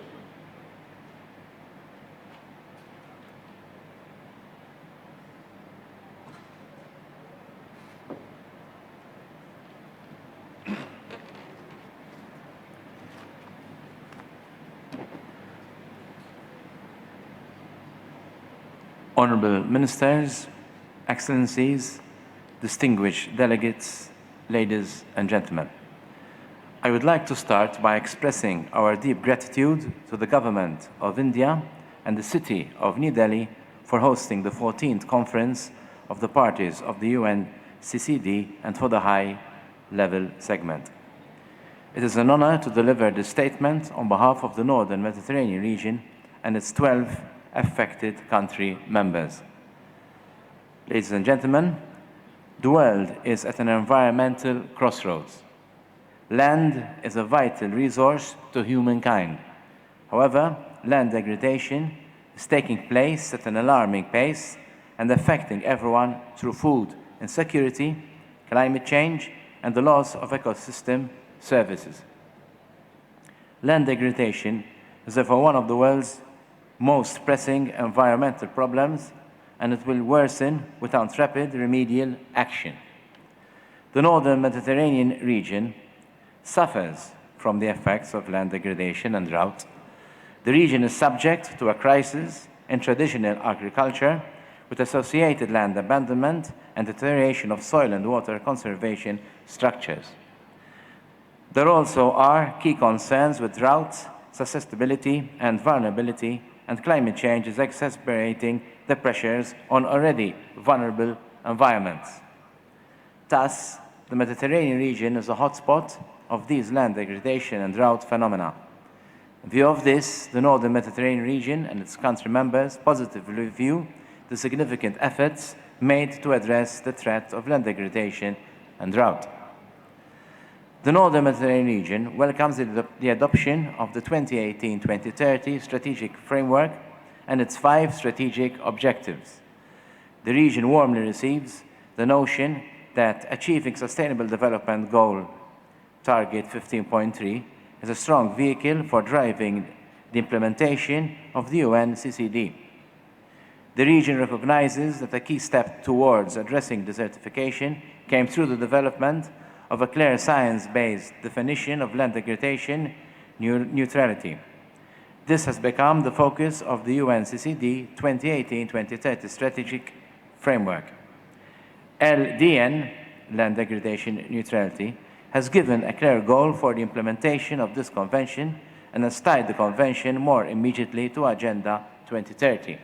Speaker 9: Honorable Ministers, Excellencies, distinguished delegates, ladies and gentlemen. I would like to start by expressing our deep gratitude to the Government of India and the City of New Delhi for hosting the 14th Conference of the Parties of the UNCCD and for the high-level segment. It is an honor to deliver this statement on behalf of the Northern Mediterranean region and its 12 affected country members. Ladies and gentlemen, the world is at an environmental crossroads. Land is a vital resource to humankind. However, land degradation is taking place at an alarming pace and affecting everyone through food, insecurity, climate change, and the loss of ecosystem services. Land degradation is therefore one of the world's most pressing environmental problems, and it will worsen without rapid remedial action. The northern Mediterranean region suffers from the effects of land degradation and drought. The region is subject to a crisis in traditional agriculture with associated land abandonment and deterioration of soil and water conservation structures. There also are key concerns with drought, susceptibility, and vulnerability, and climate change is exacerbating the pressures on already vulnerable environments. Thus, the Mediterranean region is a hotspot of these land degradation and drought phenomena. In view of this, the Northern Mediterranean region and its country members positively view the significant efforts made to address the threat of land degradation and drought. The Northern Mediterranean region welcomes the adoption of the 2018-2030 strategic framework and its 5 strategic objectives. The region warmly receives the notion that achieving Sustainable Development Goal Target 15.3 is a strong vehicle for driving the implementation of the UNCCD. The region recognizes that a key step towards addressing desertification came through the development of a clear science-based definition of land degradation neutrality. This has become the focus of the UNCCD 2018-2030 strategic framework. LDN, land degradation neutrality, has given a clear goal for the implementation of this convention and has tied the convention more immediately to Agenda 2030.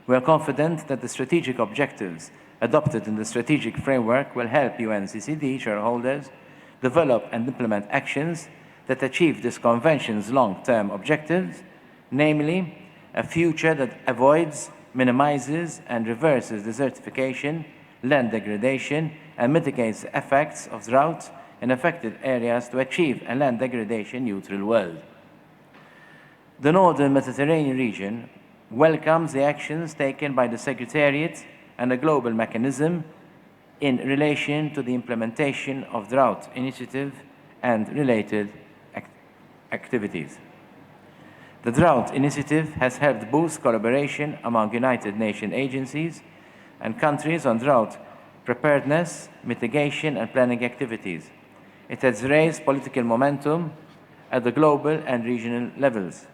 Speaker 9: We are confident that the strategic objectives adopted in the strategic framework will help UNCCD shareholders develop and implement actions that achieve this convention's long-term objectives, namely a future that avoids, minimizes, and reverses desertification, land degradation, and mitigates the effects of drought in affected areas to achieve a land degradation neutral world. The Northern Mediterranean region welcomes the actions taken by the Secretariat and a global mechanism in relation to the implementation of drought initiative and related activities. The Drought Initiative has helped boost collaboration among United Nations agencies and countries on drought preparedness, mitigation, and planning activities. It has raised political momentum at the global and regional levels.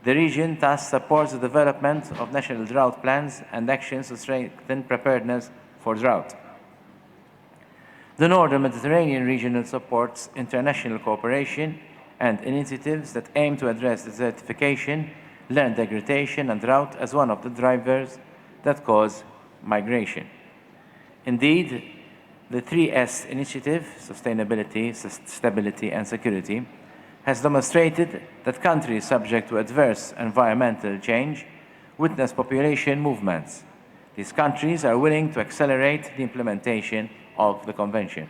Speaker 9: The region thus supports the development of national drought plans and actions to strengthen preparedness for drought. The Northern Mediterranean region supports international cooperation and initiatives that aim to address desertification, land degradation, and drought as one of the drivers that cause migration. Indeed, the 3S initiative, sustainability, stability, and security, has demonstrated that countries subject to adverse environmental change witness population movements. These countries are willing to accelerate the implementation of the Convention.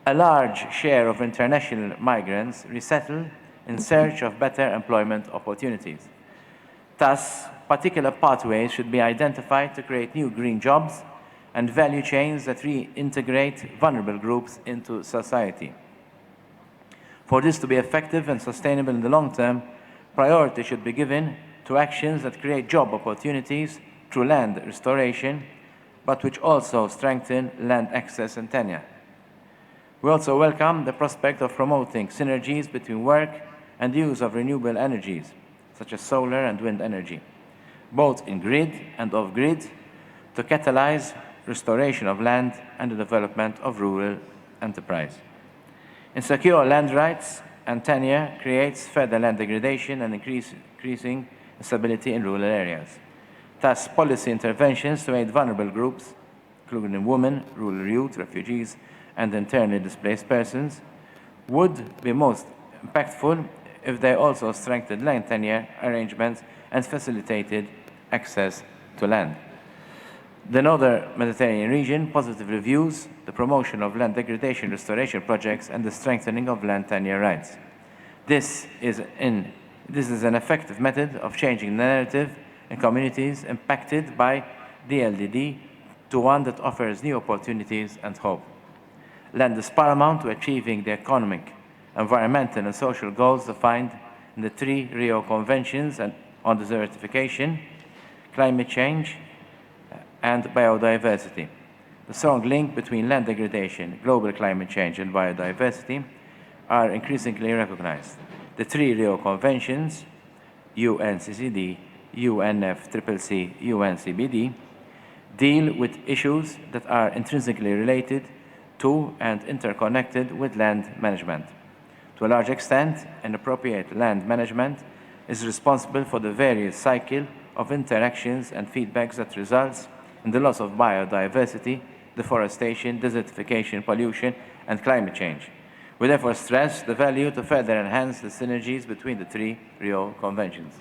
Speaker 9: A large share of international migrants resettle in search of better employment opportunities. Thus, particular pathways should be identified to create new green jobs and value chains that reintegrate vulnerable groups into society. For this to be effective and sustainable in the long term, priority should be given to actions that create job opportunities through land restoration, but which also strengthen land access and tenure. We also welcome the prospect of promoting synergies between work and use of renewable energies, such as solar and wind energy, both in grid and off-grid, to catalyze restoration of land and the development of rural enterprise. Insecure land rights and tenure creates further land degradation and increasing instability in rural areas. Thus, policy interventions to aid vulnerable groups, including women, rural youth, refugees, and internally displaced persons, would be most impactful if they also strengthened land tenure arrangements and facilitated access to land. The Northern Mediterranean region positively views the promotion of land degradation restoration projects and the strengthening of land tenure rights. This is an effective method of changing the narrative in communities impacted by the LDD to one that offers new opportunities and hope. Land is paramount to achieving the economic, environmental, and social goals defined in the 3 Rio Conventions on desertification, climate change, and biodiversity. The strong link between land degradation, global climate change, and biodiversity are increasingly recognized. The 3 Rio Conventions, UNCCD, UNFCCC, UNCBD, deal with issues that are intrinsically related to and interconnected with land management. To a large extent, inappropriate land management is responsible for the various cycle of interactions and feedbacks that results in the loss of biodiversity, deforestation, desertification, pollution, and climate change. We therefore stress the value to further enhance the synergies between the 3 Rio Conventions.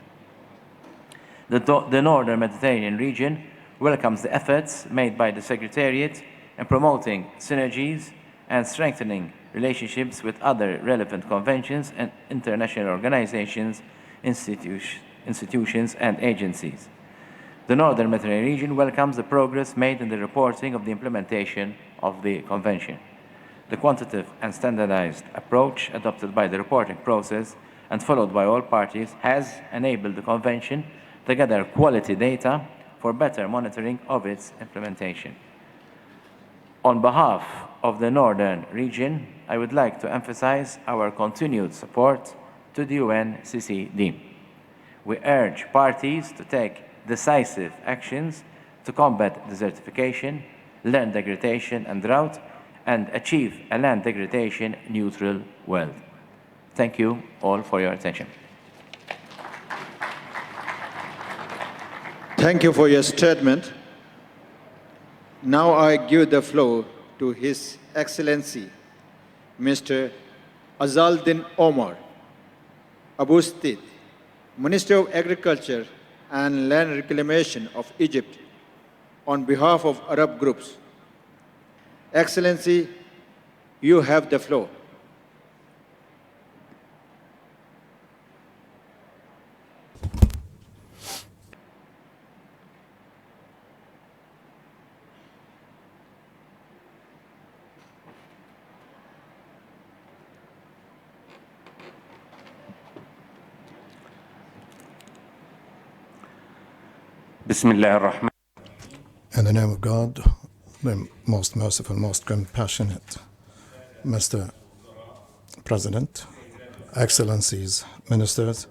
Speaker 9: The Northern Mediterranean region welcomes the efforts made by the Secretariat in promoting synergies and strengthening relationships with other relevant conventions and international organizations, institutions, and agencies. The Northern Mediterranean region welcomes the progress made in the reporting of the implementation of the Convention. The quantitative and standardized approach adopted by the reporting process and followed by all parties has enabled the Convention to gather quality data for better monitoring of its implementation. On behalf of the Northern region, I would like to emphasize our continued support to the UNCCD. We urge parties to take decisive actions to combat desertification, land degradation, and drought, and achieve a land degradation neutral world. Thank you all for your attention.
Speaker 1: Thank you for your statement. Now I give the floor to His Excellency, Mr. Azaldin Omar Aboustid, Minister of Agriculture and Land Reclamation of Egypt, on behalf of Arab groups. Excellency, you have the floor.
Speaker 10: Bismillah ar-Rahman.
Speaker 11: In the name of God, the most merciful, most compassionate, Mr. President, Excellencies, Ministers,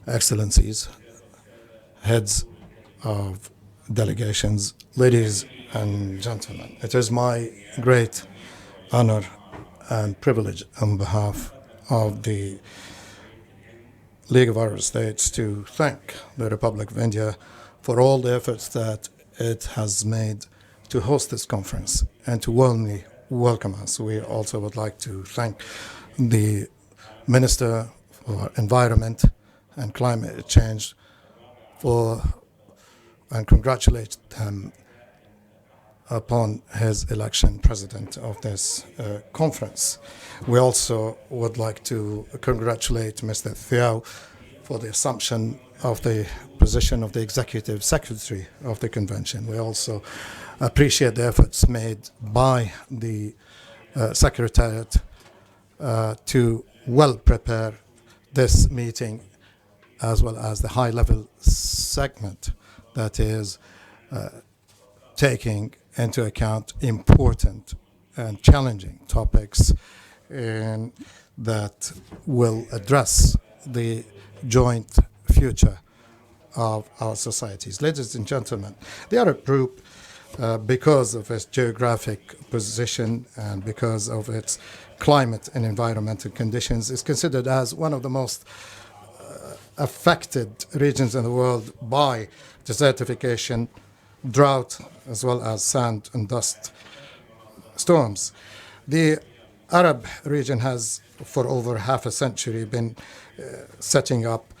Speaker 11: Excellencies, Heads of Delegations, ladies and gentlemen, it is my great honor and privilege on behalf of the League of Arab States to thank the Republic of India for all the efforts that it has made to host this conference and to warmly welcome us. We also would like to thank the Minister for Environment and Climate Change and congratulate him upon his election president of this conference. We also would like to congratulate Mr. Thiaw for the assumption of the position of the Executive Secretary of the Convention. We also appreciate the efforts made by the Secretariat to well prepare this meeting, as well as the high-level segment that is taking into account important and challenging topics that will address the joint future of our societies. Ladies and gentlemen, the Arab group, because of its geographic position and because of its climate and environmental conditions, is considered as one of the most affected regions in the world by desertification, drought, as well as sand and dust storms. The Arab region has, for over half a century, been setting up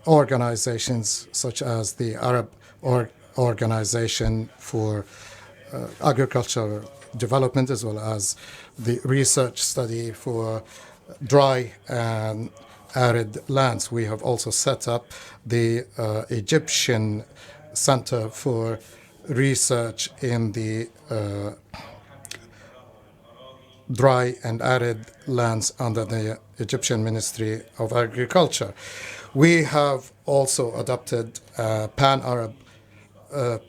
Speaker 11: organizations such as the Arab Organization for Agricultural Development, as well as the research study for dry and arid lands. We have also set up the Egyptian Center for research in the dry and arid lands under the Egyptian Ministry of Agriculture. We have also adopted a pan-Arab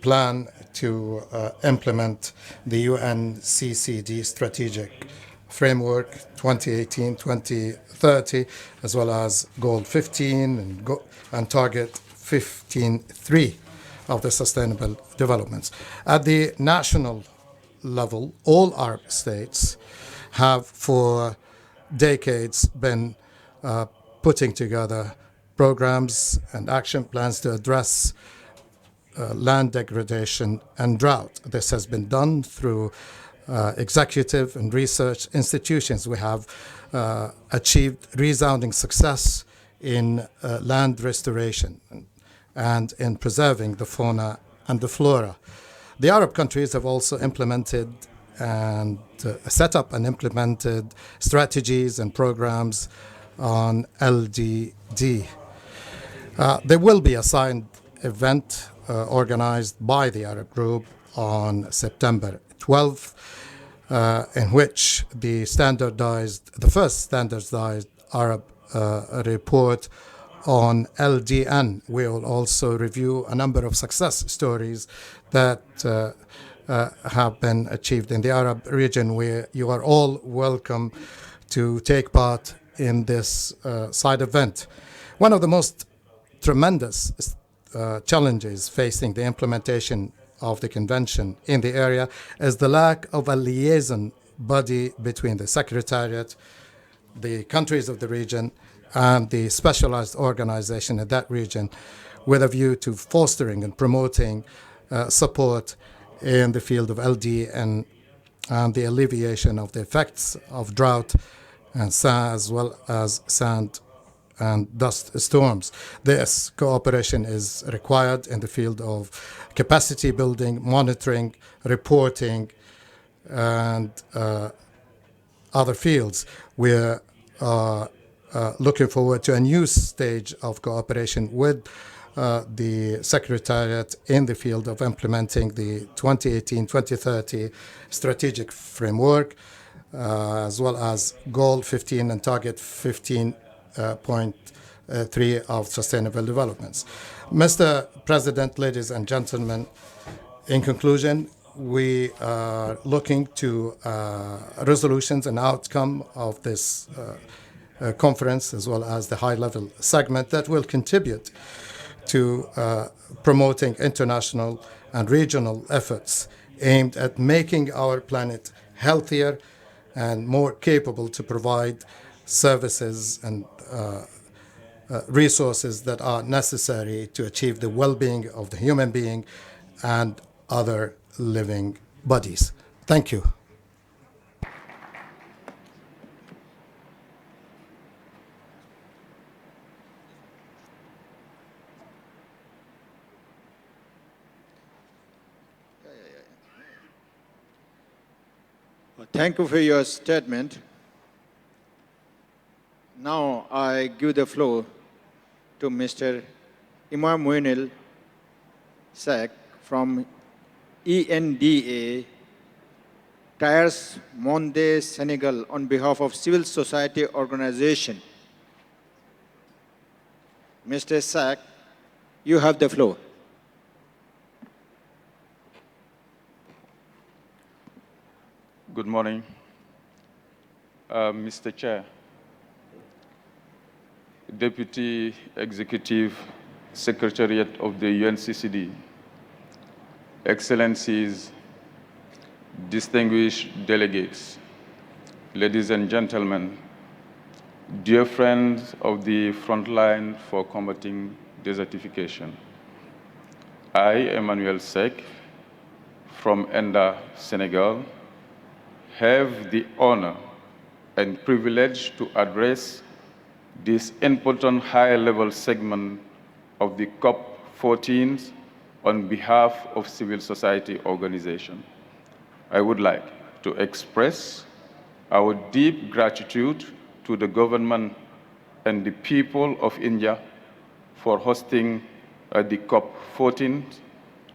Speaker 11: plan to implement the UNCCD strategic framework 2018-2030, as well as Goal 15 and Target 15.3 of the Sustainable Developments. At the national level, all Arab states have for decades been putting together programs and action plans to address land degradation and drought. This has been done through executive and research institutions. We have achieved resounding success in land restoration and in preserving the fauna and the flora. The Arab countries have also implemented and set up and implemented strategies and programs on LDD. There will be a signed event organized by the Arab group on September 12th, in which the first standardized Arab report on LDN. We will also review a number of success stories that have been achieved in the Arab region, where you are all welcome to take part in this side event. One of the most tremendous challenges facing the implementation of the convention in the area is the lack of a liaison body between the Secretariat, the countries of the region, and the specialized organization in that region, with a view to fostering and promoting support in the field of LD and the alleviation of the effects of drought and as well as sand and dust storms. This cooperation is required in the field of capacity building, monitoring, reporting, and other fields. We're looking forward to a new stage of cooperation with the Secretariat in the field of implementing the 2018-2030 strategic framework, as well as Goal 15 and Target 15.3 of Sustainable Developments. Mr. President, ladies and gentlemen, in conclusion, we are looking to resolutions and outcome of this conference, as well as the high-level segment that will contribute to promoting international and regional efforts aimed at making our planet healthier and more capable to provide services and resources that are necessary to achieve the well-being of the human being and other living bodies. Thank you.
Speaker 1: Thank you for your statement. Now I give the floor to Mr. Imam Muinil Sak from ENDA, Tires Monde, Senegal, on behalf of civil society organization. Mr. Sak, you have the floor.
Speaker 10: Good morning, Mr. Chair, Deputy Executive Secretariat of the UNCCD, Excellencies, distinguished delegates, ladies and gentlemen, dear friends of the front line for combating desertification. I, Emmanuel Sek, from Enda, Senegal, have the honor and privilege to address this important high-level segment of the COP14 on behalf of civil society organizations. I would like to express our deep gratitude to the government and the people of India for hosting the COP14,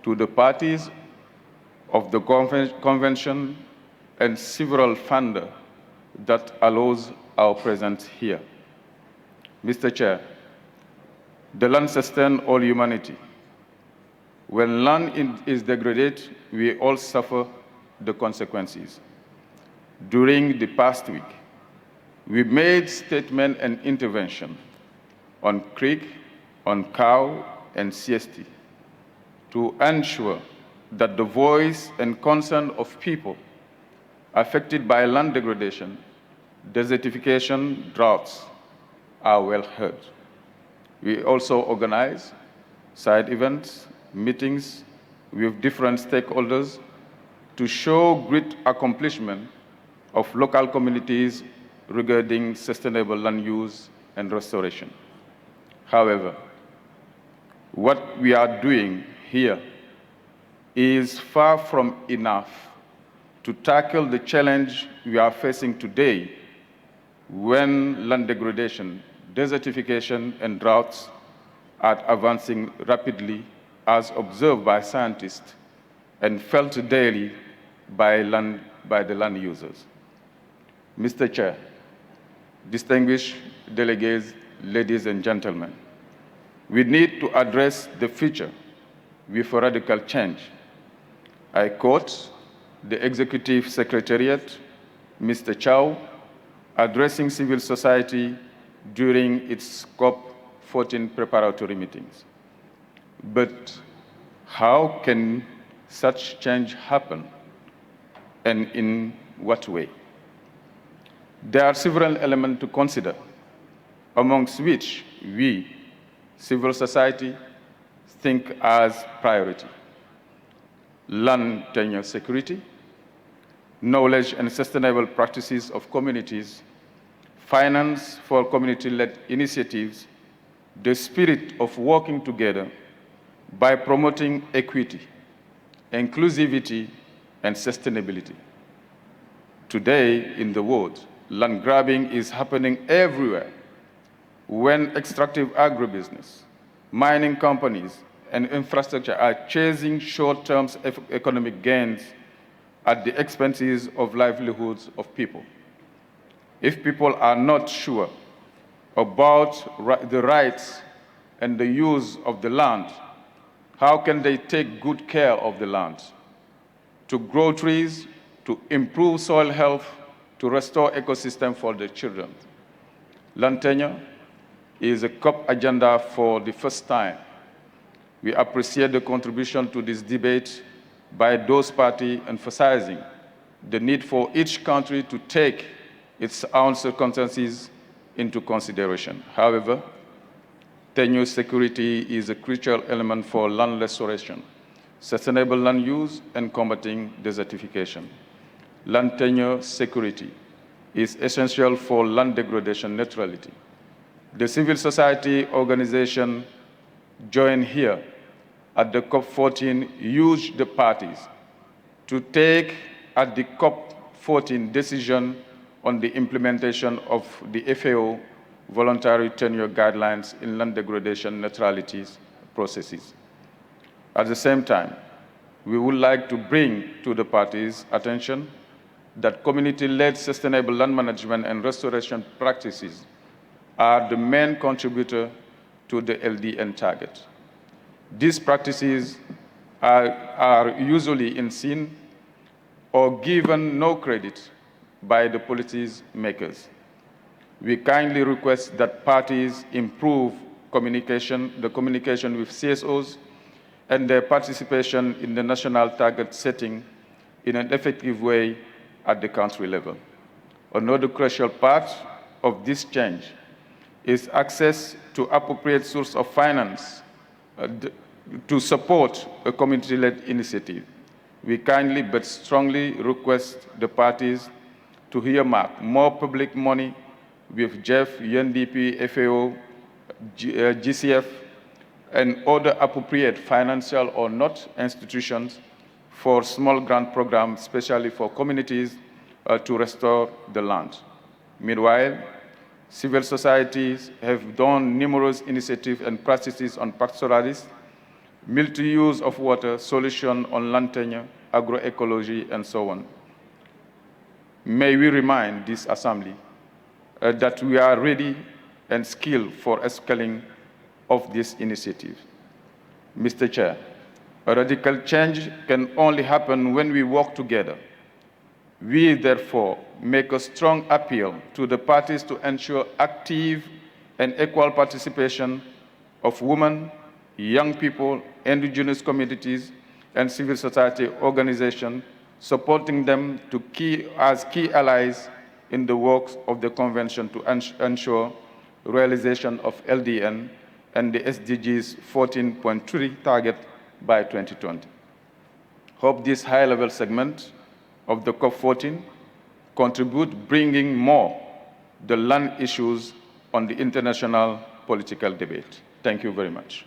Speaker 10: to the parties of the convention and several funder that allows our presence here. Mr. Chair, the land sustains all humanity. When land is degraded, we all suffer the consequences. During the past week, we made statement and intervention on creek, on cow, and CST to ensure that the voice and concern of people affected by land degradation, desertification, droughts are well heard. We also organize side events, meetings with different stakeholders to show great accomplishment of local communities regarding sustainable land use and restoration. However, what we are doing here is far from enough to tackle the challenge we are facing today when land degradation, desertification, and droughts are advancing rapidly as observed by scientists and felt daily by the land users. Mr. Chair, distinguished delegates, ladies and gentlemen, we need to address the future with a radical change. I quote the Executive Secretariat, Mr. Chow, addressing civil society during its COP14 preparatory meetings. But how can such change happen, and in what way? There are several elements to consider, amongst which we, civil society, think as priority: land tenure security, knowledge and sustainable practices of communities, finance for community-led initiatives, the spirit of working together by promoting equity, inclusivity, and sustainability. Today in the world, land grabbing is happening everywhere when extractive agribusiness, mining companies, and infrastructure are chasing short-term economic gains at the expenses of livelihoods of people. If people are not sure about the rights and the use of the land, how can they take good care of the land? To grow trees, to improve soil health, to restore ecosystem for the children. Land tenure is a COP agenda for the first time. We appreciate the contribution to this debate by those parties emphasizing the need for each country to take its own circumstances into consideration. However, tenure security is a crucial element for land restoration, sustainable land use, and combating desertification. Land tenure security is essential for land degradation neutrality. The civil society organization joined here at the COP14 urged the parties to take at the COP14 decision on the implementation of the FAO voluntary tenure guidelines in land degradation neutrality processes. At the same time, we would like to bring to the parties' attention that community-led sustainable land management and restoration practices are the main contributor to the LDN target. These practices are usually unseen or given no credit by the policy makers. We kindly request that parties improve the communication with CSOs and their participation in the national target setting in an effective way at the country level. Another crucial part of this change is access to appropriate source of finance to support a community-led initiative. We kindly but strongly request the parties to earmark more public money with JEF, UNDP, FAO, GCF, and other appropriate financial or not institutions for small grant programs, especially for communities to restore the land. Meanwhile, civil societies have done numerous initiatives and practices on pastoralists, multi-use of water, solution on land tenure, agroecology, and so on. May we remind this Assembly that we are ready and skilled for scaling of this initiative. Mr. Chair, a radical change can only happen when we work together. We therefore make a strong appeal to the parties to ensure active and equal participation of women, young people, indigenous communities, and civil society organizations, supporting them as key allies in the work of the Convention to ensure realization of LDN and the SDGs 14.3 target by 2020. Hope this high-level segment of the COP14 contribute bringing more the land issues on the international political debate. Thank you very much.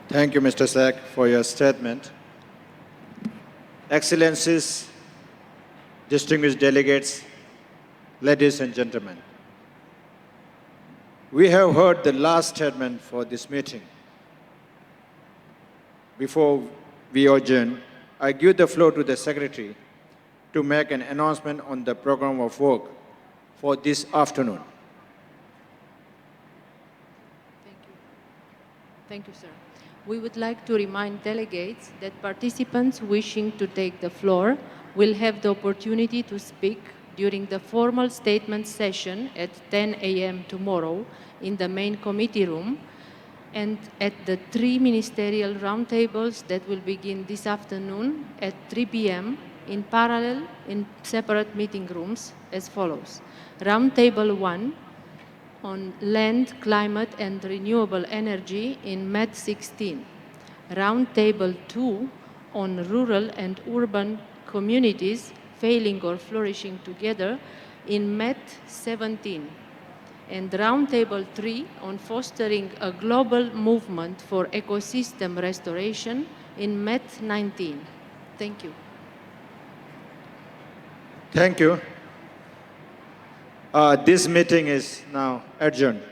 Speaker 1: Thank you, Mr. Sack, for your statement. Excellencies, distinguished delegates, ladies and gentlemen, we have heard the last statement for this meeting. Before we adjourn, I give the floor to the Secretary to make an announcement on the program of work for this afternoon.
Speaker 12: Thank you, sir. We would like to remind delegates that participants wishing to take the floor will have the opportunity to speak during the formal statement session at 10 a.m. tomorrow in the main committee room and at the 3 ministerial roundtables that will begin this afternoon at 3 p.m. in parallel in separate meeting rooms as follows. Roundtable 1 on land, climate and renewable energy in MET 16. Roundtable 2 on rural and urban communities failing or flourishing together in MET 17. And Roundtable 3 on fostering a global movement for ecosystem restoration in MET 19. Thank you.
Speaker 1: Thank you. This meeting is now adjourned.